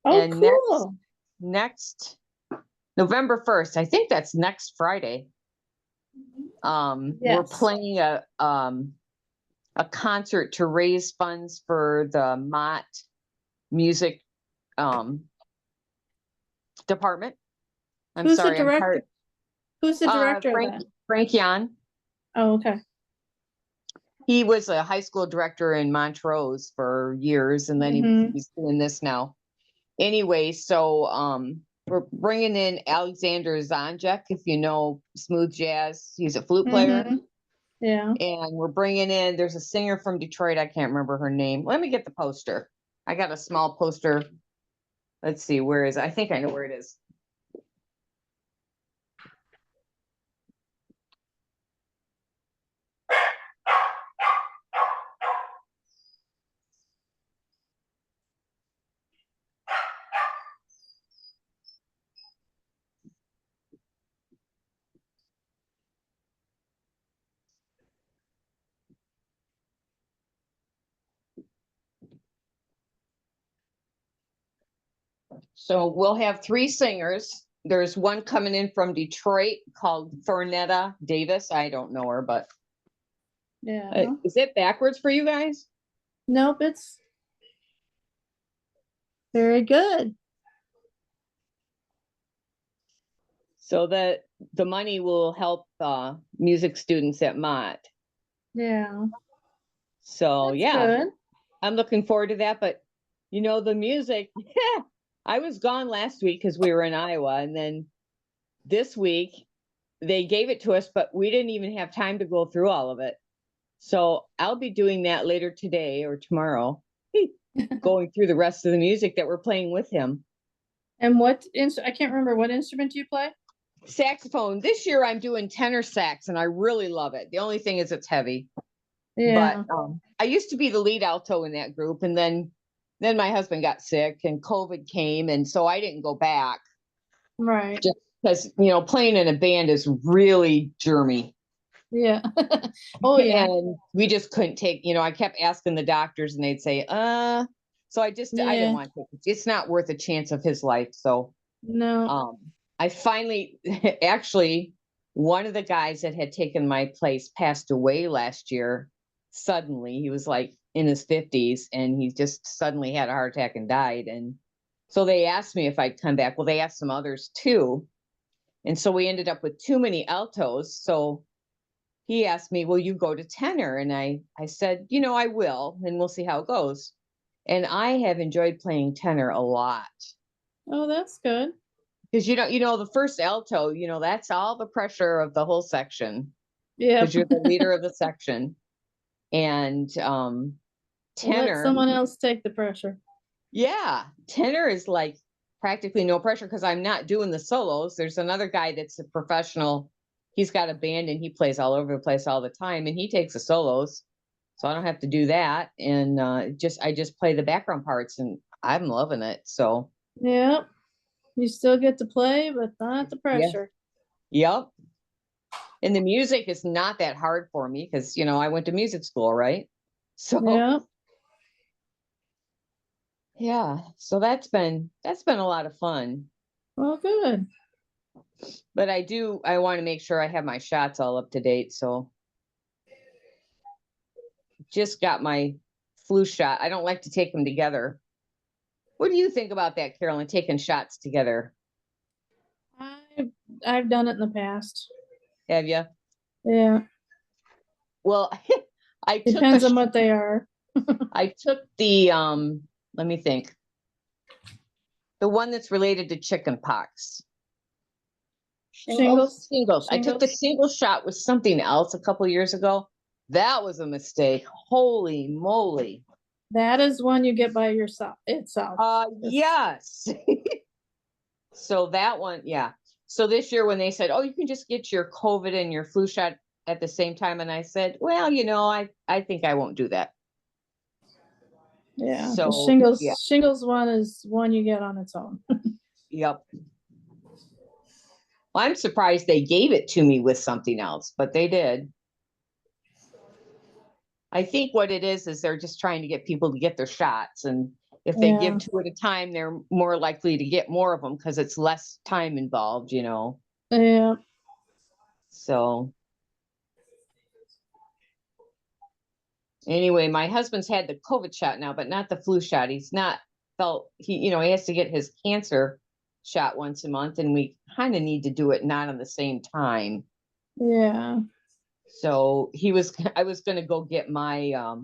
Oh, and cool. Next November 1st, I think that's next Friday. We're playing a concert to raise funds for the Mott music department. Who's the director? Who's the director of that? Frank Jan. Oh, okay. He was a high school director in Montrose for years, and then he's doing this now. Anyway, so we're bringing in Alexander Zonjek, if you know smooth jazz. He's a flute player. Yeah. And we're bringing in, there's a singer from Detroit. I can't remember her name. Let me get the poster. I got a small poster. Let's see, where is it? I think I know where it is. So we'll have 3 singers. There's one coming in from Detroit called Thornetta Davis. I don't know her, but Yeah. is it backwards for you guys? Nope, it's very good. So that the money will help music students at Mott. Yeah. So That's yeah, good. I'm looking forward to that. But you know, the music, I was gone last week because we were in Iowa, and then this week they gave it to us, but we didn't even have time to go through all of it. So I'll be doing that later today or tomorrow, going through the rest of the music that we're playing with him. And I can't remember what instrument do you play? Saxophone. This year I'm doing tenor sax, and I really love it. The only thing is it's heavy. Yeah. But I used to be the lead alto in that group, and then my husband got sick and COVID came, and so I didn't go back. Right. Just because, you know, playing in a band is really germy. Yeah. Oh yeah. And we just couldn't take, you know, I kept asking the doctors and they'd say, so I Yeah. didn't want to take it. It's not worth a chance of his life. So No. I finally, actually, one of the guys that had taken my place passed away last year. Suddenly, he was like in his 50s, and he just suddenly had a heart attack and died. And so they asked me if I'd come back. Well, they asked some others too. And so we ended up with too many altos. So he asked me, will you go to tenor? And I said, you know, I will, and we'll see how it goes. And I have enjoyed playing tenor a lot. Oh, that's good. Because you know, the first alto, you know, that's all the pressure of the whole section. Yeah. Because you're the leader of the section. And Let tenor, someone else take the pressure. yeah, tenor is like practically no pressure because I'm not doing the solos. There's another guy that's a professional. He's got a band and he plays all over the place all the time, and he takes the solos. So I don't have to do that. And I just play the background parts, and I'm loving it. So Yeah. You still get to play, but not the pressure. yep. And the music is not that hard for me because, you know, I went to music school, right? So Yeah. yeah, so that's been a lot of fun. Well, good. But I want to make sure I have my shots all up to date. So just got my flu shot. I don't like to take them together. What do you think about that, Carolyn, taking shots together? I've done it in the past. Have you? Yeah. Well, I took Depends on what they are. I took the let me think. The one that's related to chicken pox. Shingles. Shingles. I took the single shot with something else a couple years ago. That was a mistake. Holy moly. That is one you get by yourself itself. Yes. So that one, yeah. So this year when they said, oh, you can just get your COVID and your flu shot at the same time. And I said, well, you know, I think I won't do that. Yeah. So, the yeah. shingles one is one you get on its own. Yep. Well, I'm surprised they gave it to me with something else, but they did. I think what it is they're just trying to get people to get their shots. And if they give 2 at a time, they're more likely to get more of them because it's less time involved, you know. Yeah. So anyway, my husband's had the COVID shot now, but not the flu shot. He's not he has to get his cancer shot once a month, and we kind of need to do it not on the same time. Yeah. So I was going to go get my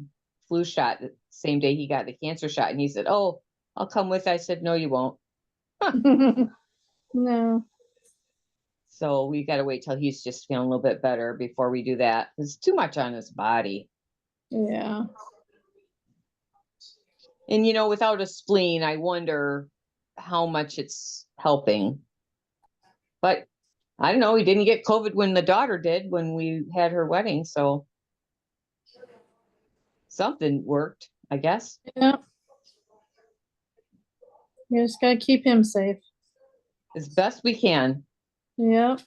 flu shot the same day he got the cancer shot. And he said, oh, I'll come with. I said, no, you won't. No. So we gotta wait till he's just feeling a little bit better before we do that. It's too much on his body. Yeah. And without a spleen, I wonder how much it's helping. But I don't know, he didn't get COVID when the daughter did, when we had her wedding, so something worked, I guess. Yeah. You just gotta keep him safe. As best we can. Yep.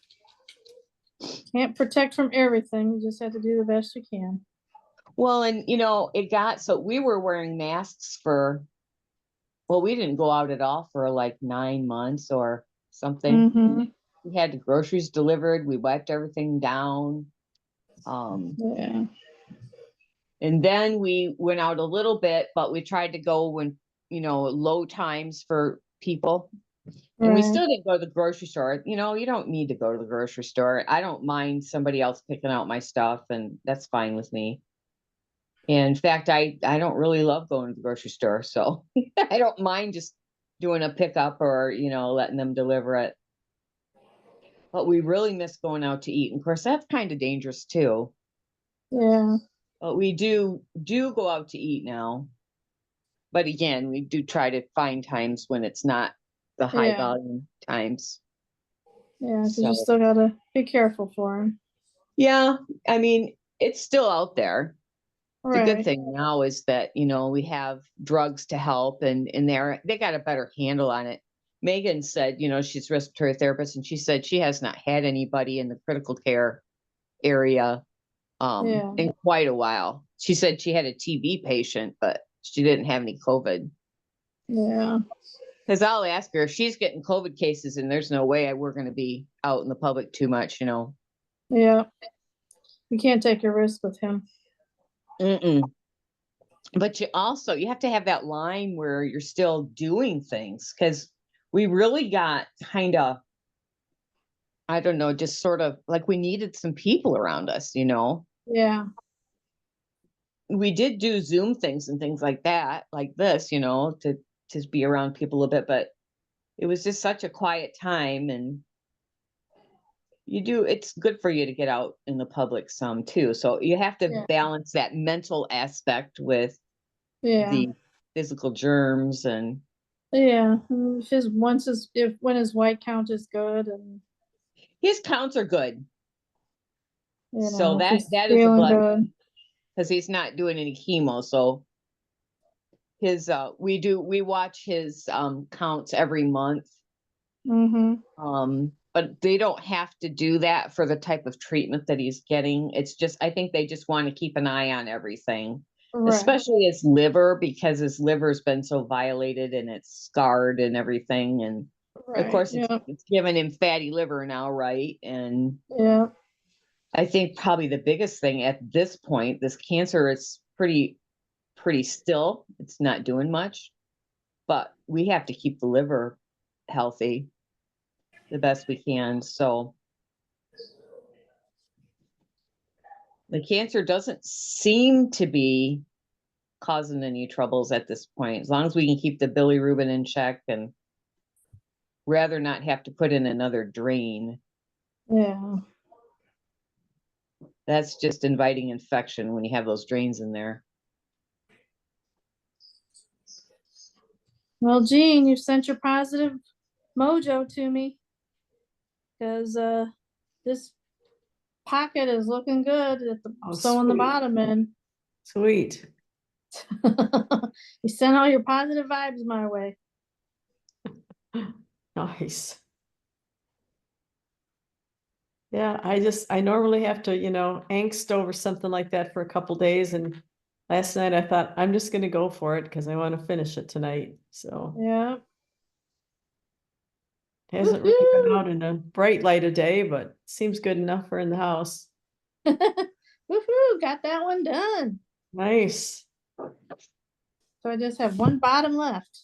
Can't protect from everything. You just have to do the best you can. Well, and it got so we were wearing masks we didn't go out at all for like 9 months or something. Mm-hmm. We had the groceries delivered, we wiped everything down. Yeah. And then we went out a little bit, but we tried to go when, low times for people. And we Right. still didn't go to the grocery store. You don't need to go to the grocery store. I don't mind somebody else picking out my stuff, and that's fine with me. And in fact, I don't really love going to the grocery store, so I don't mind just doing a pickup or, letting them deliver it. But we really miss going out to eat. And of course, that's kind of dangerous too. Yeah. But we do go out to eat now. But again, we do try to find times when it's not the high Yeah. volume times. Yeah, because So, you still gotta be careful for him. yeah, I mean, it's still out there. The good Right. thing now is that, we have drugs to help, and they got a better handle on it. Megan said, she's a respiratory therapist, and she said she has not had anybody in the critical care area Yeah. in quite a while. She said she had a TB patient, but she didn't have any COVID. Yeah. Because I'll ask her if she's getting COVID cases, and there's no way we're going to be out in the public too much, Yeah. You can't take a risk with him. Mm-mm. But you have to have that line where you're still doing things, because we really got kind of, I don't know, just sort of like we needed some people around us, Yeah. We did do Zoom things and things like that, like this, to be around people a bit, but it was just such a quiet time. And it's good for you to get out in the public some too. So you have to Yeah. balance that mental aspect with Yeah. the physical germs. And Yeah. When his white count is good, and his counts are good. So if he's that is a feeling blessing, good. because he's not doing any chemo. So his we watch his counts every month. Mm-hmm. But they don't have to do that for the type of treatment that he's getting. It's just, I think they just want to keep an eye on everything, Right. especially his liver, because his liver's been so violated and it's scarred and everything. And of course, Yeah. it's giving him fatty liver now, right? And Yeah. I think probably the biggest thing at this point, this cancer is pretty still. It's not doing much, but we have to keep the liver healthy the best we can. So the cancer doesn't seem to be causing any troubles at this point, as long as we can keep the bilirubin in check, and rather not have to put in another drain. Yeah. That's just inviting infection when you have those drains in there. Well, Jean, you sent your positive mojo to me, because this pocket is looking good at the Oh, on the sweet. bottom end. Sweet. You sent all your positive vibes my way. Nice. Yeah, I normally have to, angst over something like that for a couple days, and last night I thought I'm just gonna go for it because I want to finish it tonight. So Yeah. it hasn't really been Woohoo! out in a bright light of day, but seems good enough for in the house. Woohoo! Got that one done. Nice. So I just have one bottom left.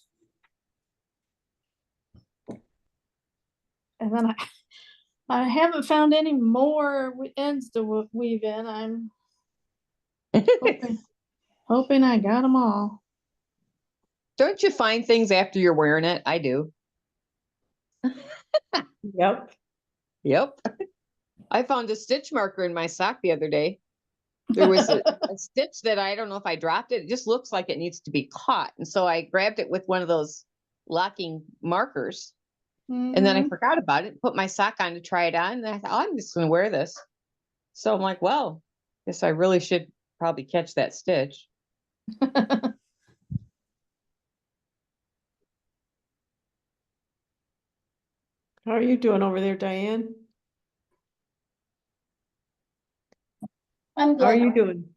And then I haven't found any more ends to weave in. I'm hoping I got them all. Don't you find things after you're wearing it? I do. Yep. Yep. I found a stitch marker in my sock the other day. There was a stitch that I don't know if I dropped it. It just looks like it needs to be caught. And so I grabbed it with one of those locking markers. And then I Mhm. forgot about it, put my sock on to try it on. And I thought, oh, I'm just going to wear this. So I'm like, well, guess I really should probably catch that stitch. How are you doing over there, Diane? I'm How are good. you doing?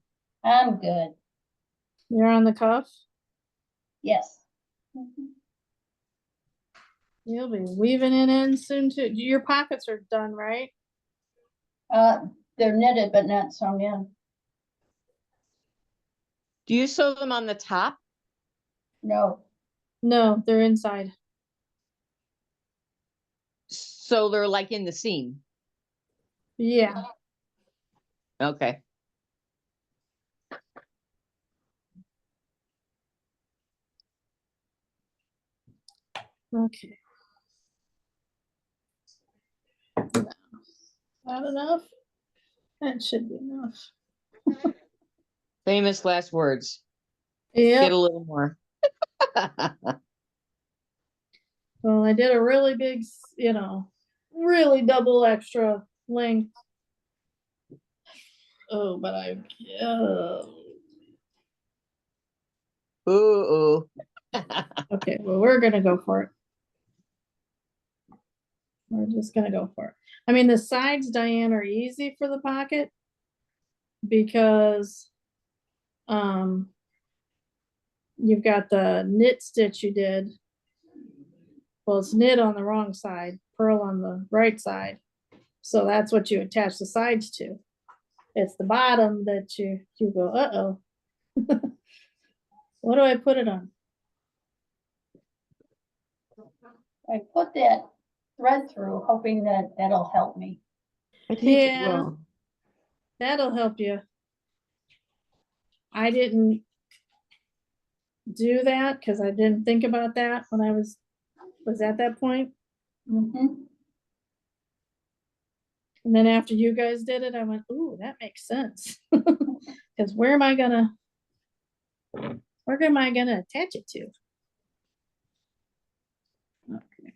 I'm good. You're on the cuff. Yes. Mhm. You'll be weaving it in soon too. Your pockets are done, right? They're knitted but not sewn in. Do you sew them on the top? No. No, they're inside. So they're like in the seam. Yeah. Okay. Okay. Not enough? That should be enough. Famous last words. Yeah. Get a little more. Well, I did a really big, really double extra length. Oh, but Ooh. okay, well, we're gonna go for it. We're just gonna go for it. I mean, the sides, Diane, are easy for the pocket because you've got the knit stitch you did. Well, it's knit on the wrong side, purl on the right side. So that's what you attach the sides to. It's the bottom that you go, uh-oh. What do I put it on? I put that thread through, hoping that that'll help me. I think it Yeah. will. That'll help you. I didn't do that because I didn't think about that when I was at that point. Mhm. And then after you guys did it, I went, ooh, that makes sense. Because where am I gonna attach it to? Okay.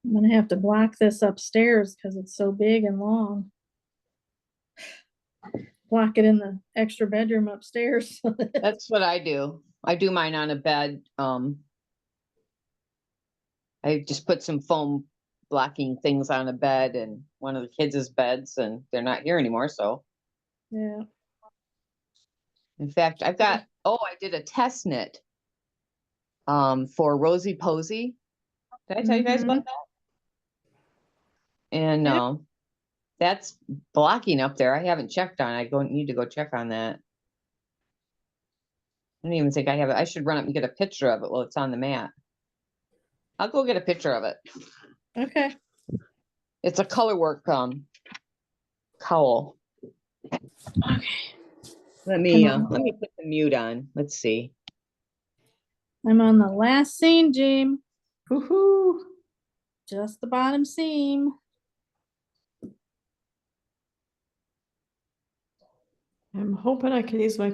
I'm gonna have to block this upstairs because it's so big and long. Block it in the extra bedroom upstairs. That's what I do. I do mine on a bed. I just put some foam blocking things on a bed and one of the kids' beds, and they're not here anymore. So Yeah. in fact, I did a test knit for Rosie Posey. Did I tell you guys about that? And Yeah. that's blocking up there. I haven't checked on. I need to go check on that. don't even think I have it. I should run up and get a picture of it while it's on the mat. I'll go get a picture of it. Okay. It's a color work cowl. Okay. Let me Come on. put the mute on. Let's see. I'm on the last seam, Jim. Woo-hoo. Just the bottom seam. I'm hoping I can use my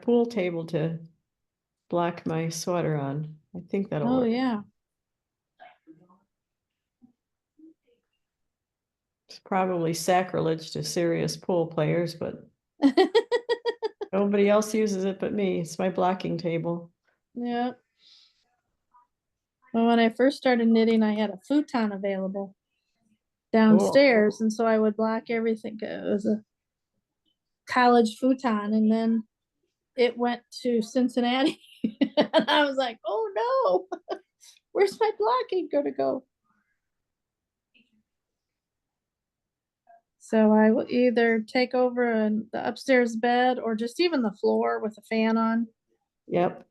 pool table to block my sweater on. I think that'll Oh, work. yeah. It's probably sacrilege to serious pool players, but nobody else uses it but me. It's my blocking table. Yeah. Well, when I first started knitting, I had a futon available downstairs, and so I would block everything. It was a college futon, and then it went to Cincinnati. And I was like, oh no, where's my blocking gonna go? So I will either take over the upstairs bed or just even the floor with a fan on. Yep.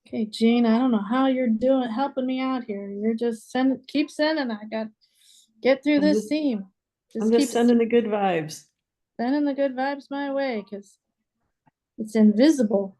Okay, Jean, I don't know how you're doing, helping me out here. You're just keep sending. I got get through I'm this just- seam. I'm keep just sending the good vibes. sending the good vibes my way because it's invisible.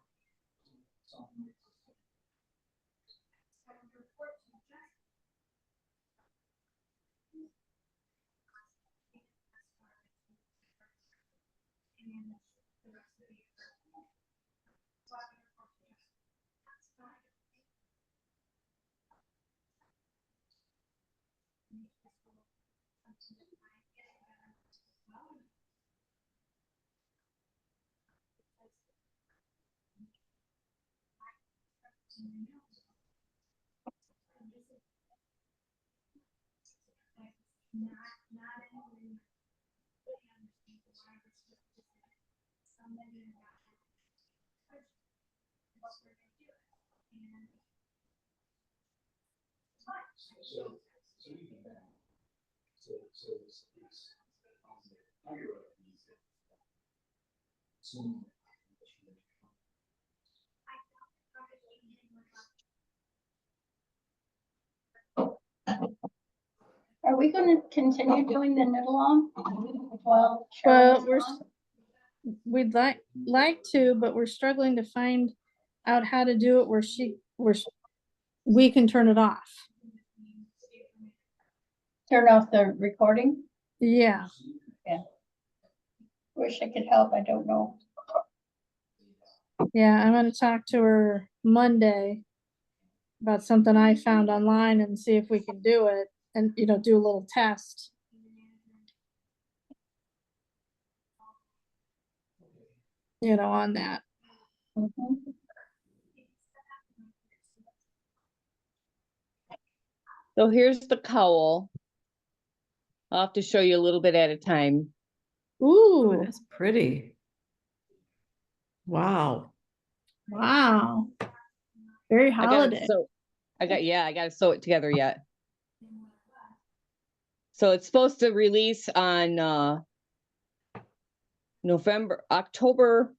Are we gonna continue doing the knit along? Well, Well, we'd like to, but we're struggling to find out how to do it where we can turn it off. turn off the recording. Yeah. Wish I could help. I don't know. Yeah, I'm gonna talk to her Monday about something I found online and see if we can do it and, do a little test. On that. Mhm. So here's the cowl. I'll have to show you a little bit at a time. Oh, Ooh, that's pretty. Wow. wow. Very holiday. I gotta sew it together yet. So it's supposed to release on October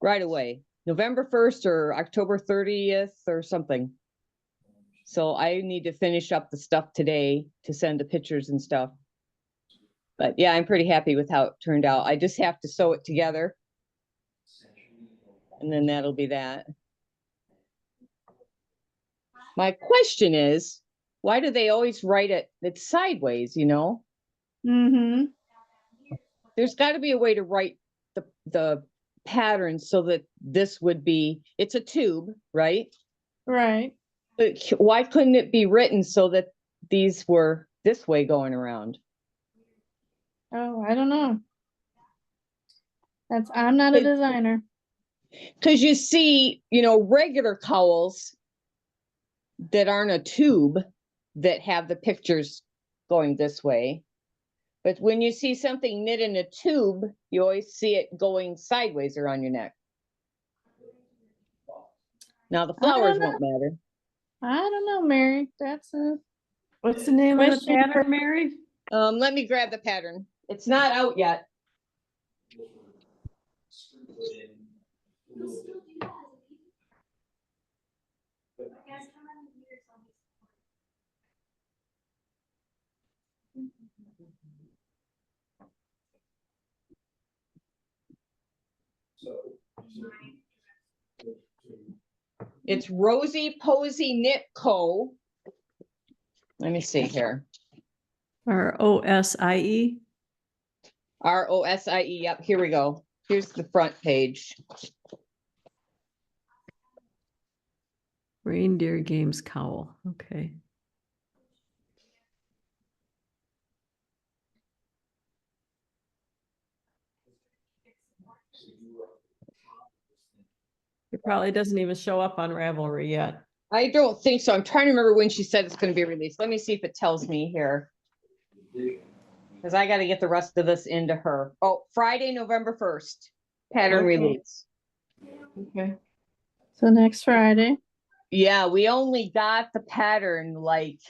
right away. November 1st or October 30th or something. So I need to finish up the stuff today to send the pictures and stuff. But yeah, I'm pretty happy with how it turned out. I just have to sew it together. And then that'll be that. My question is, why do they always write it sideways, Mm-hmm. There's got to be a way to write the pattern so that this would be, it's a tube, right? Right. But why couldn't it be written so that these were this way going around? Oh, I don't know. I'm not a designer. Because you see, regular cowls that aren't a tube that have the pictures going this way. But when you see something knit in a tube, you always see it going sideways around your neck. Now the flowers won't matter. I don't know, Mary. That's a What's the name of the question for- pattern, Mary? Let me grab the pattern. It's not out yet. It's Rosie Posey Knit Co. Let me see here. Or OSIE? ROSIE. Yep, here we go. Here's the front page. Reindeer Games Cowl. Okay. It probably doesn't even show up on Ravelry yet. I don't think so. I'm trying to remember when she said it's going to be released. Let me see if it tells me here. Because I got to get the rest of this into her. Oh, Friday, November 1st. Pattern Okay. release. Okay. So next Friday. Yeah, we only got the pattern like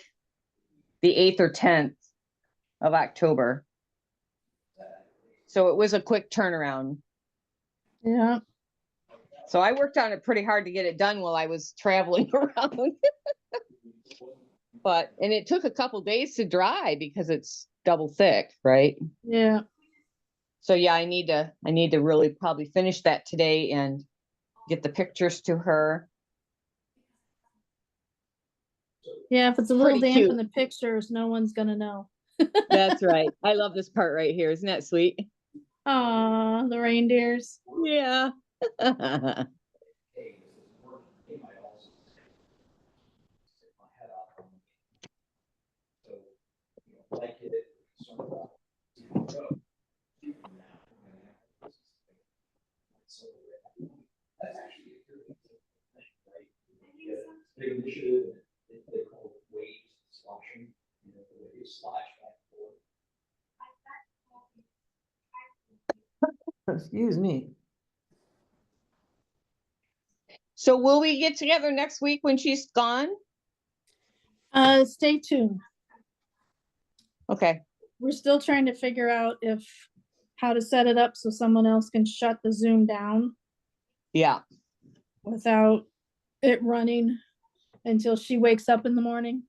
the 8th or 10th of October. So it was a quick turnaround. Yeah. So I worked on it pretty hard to get it done while I was traveling around. And it took a couple days to dry because it's double thick, right? Yeah. So yeah, I need to really probably finish that today and get the pictures to her. Yeah, if it's a little Pretty damp cute. in the pictures, no one's gonna know. That's right. I love this part right here. Isn't that sweet? Aw, the reindeers. Yeah. Excuse me. So will we get together next week when she's gone? Stay tuned. Okay. We're still trying to figure out how to set it up so someone else can shut the Zoom down Yeah. without it running until she wakes up in the morning.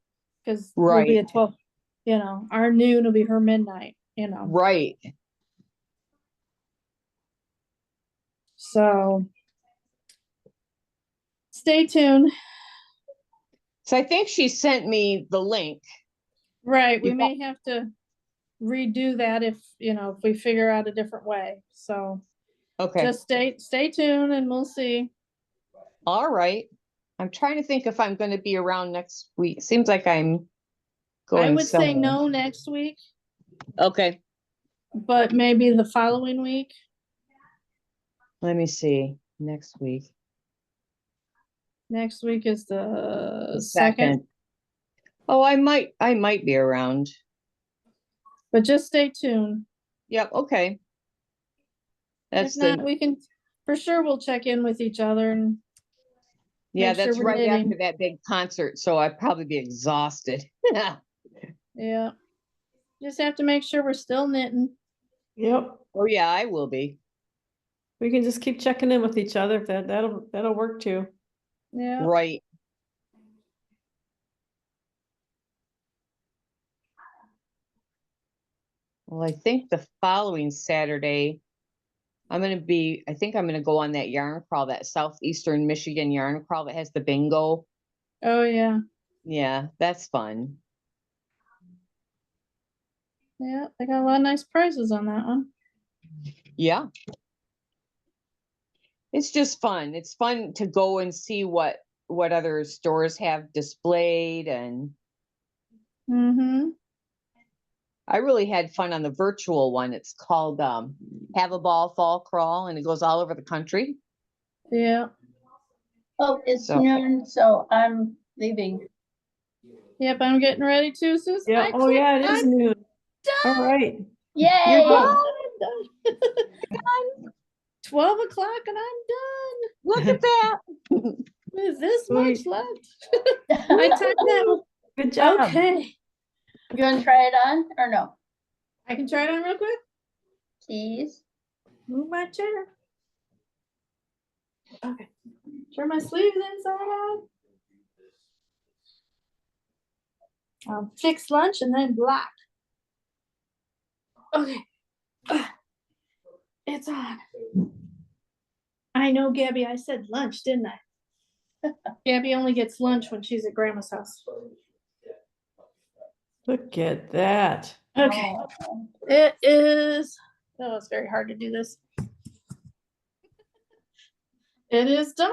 Cause we'll be Right. at 12, our noon will be her midnight, Right. So stay tuned. So I think she sent me the link. Right, we You may have to redo that if we figure out a different way. So Okay. just stay tuned and we'll see. All right. I'm trying to think if I'm going to be around next week. Seems like I'm going I would say somewhere. no next week, Okay. but maybe the following week. Let me see. Next week. Next week is the The second, Oh, I might be around. but just stay tuned. Yep. Okay. If That's not, the, we can, for sure, we'll check in with each other and yeah, make sure that's we're right knitting. after that big concert. So I'd probably be exhausted. Yeah. Just have to make sure we're still knitting. Yep. Oh yeah, I will be. We can just keep checking in with each other. That'll work too. Yeah. Right. Well, I think the following Saturday, I think I'm gonna go on that yarn crawl, that Southeastern Michigan yarn crawl that has the bingo. Oh yeah. Yeah, that's fun. Yeah, they got a lot of nice prizes on that one. Yeah. It's just fun. It's fun to go and see what other stores have displayed, and Mm-hmm. I really had fun on the virtual one. It's called Have a Ball Fall Crawl, and it goes all over the country. Yeah. Oh, it's So- noon, so I'm leaving. Yep, I'm getting ready to, Susan. Yeah. Oh yeah, it is new. All right. Yay! done. I'm done. 12 o'clock and I'm done. Look at that. Is this much Sweet. left? I timed that. Good job. Okay. You wanna try it on or no? I can try it on real quick. Please. Move my chair. Okay. Turn my sleeves inside out. Fix lunch and then block. Okay. It's on. I know, Gabby, I said lunch, didn't I? Gabby only gets lunch when she's at grandma's house. Look at that. Okay. Oh, It is, oh, it's very hard to do this. It is done.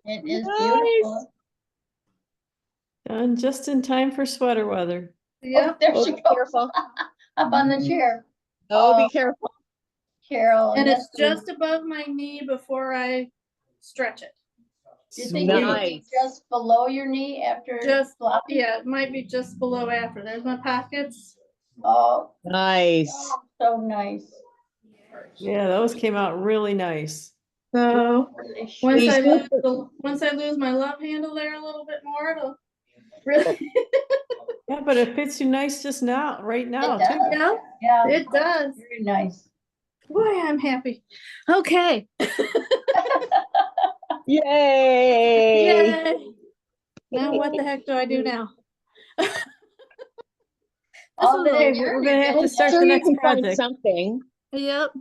it is Nice. beautiful. Done just in time for sweater weather. Oh, Yep. there Oh, she be goes. careful. Up on the chair. Oh, Oh. be careful. Carol. And it's that's- just above my knee before I stretch it. Do you think it would be Nice. just below your knee after Just, flopping? yeah, it might be just below after. There's my pockets. Oh, Nice. so nice. Yeah, those came out really nice. So Really once These I sweet. lose my love handle there a little bit more, it'll really. Yeah, but it fits you nice just now, right now, It too. does. Yeah, Yeah, it does. very nice. Boy, I'm happy. Okay. Yay. Yay. Now what the heck do I do now? All This was day. a- We're gonna have to I'm start sure the you next can find project. something. Yep.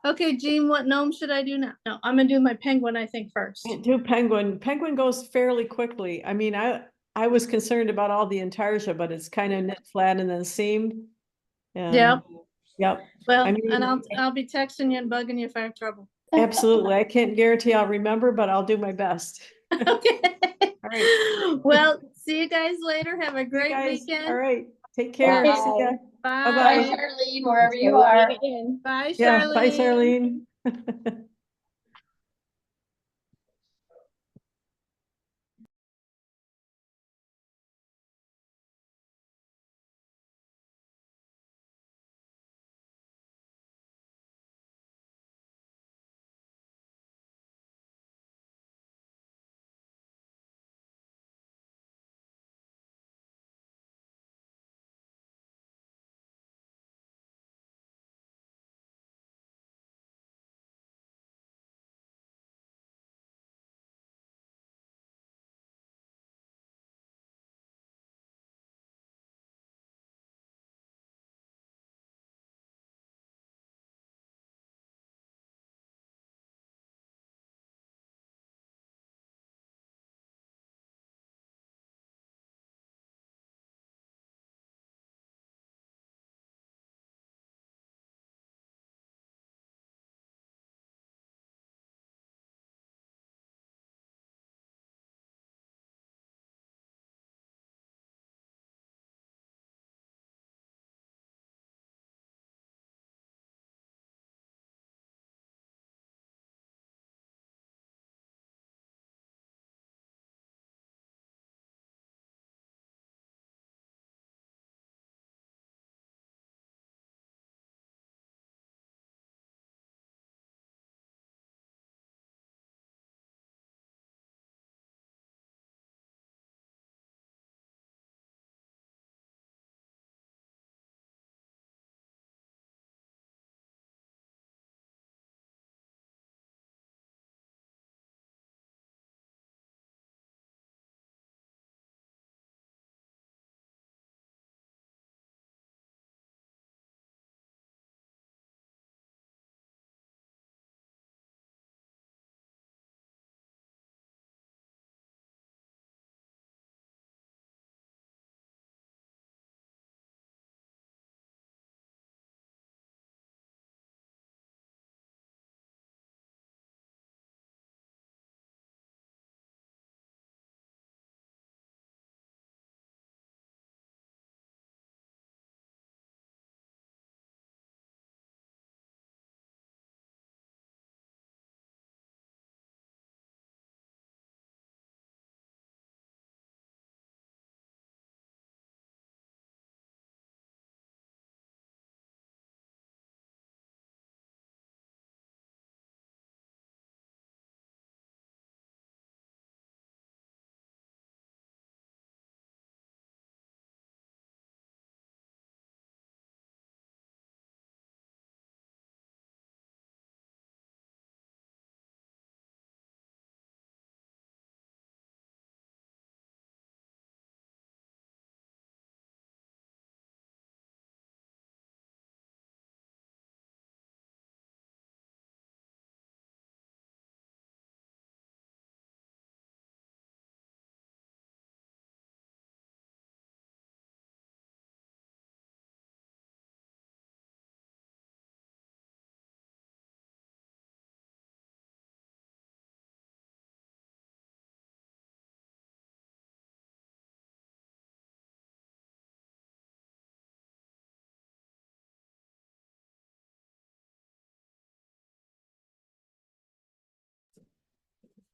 Okay, Jean, what gnome should I do now? No, I'm gonna do my penguin, I think, first. Do penguin. Penguin goes fairly quickly. I mean, I was concerned about all the intarsia, but it's kind of knit flat and then seamed. And- Yep. Yep, Well, I mean- and I'll be texting you and bugging you if I have trouble. absolutely. I can't guarantee I'll remember, but I'll do my best. Okay. All right. Well, see you guys later. Have a great Guys, weekend. all right, take care. Bye. See ya. Bye. Bye, Bye-bye. Charlene, wherever you are. Bye, Yeah, bye, Charlene. Charlene.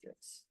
matrix.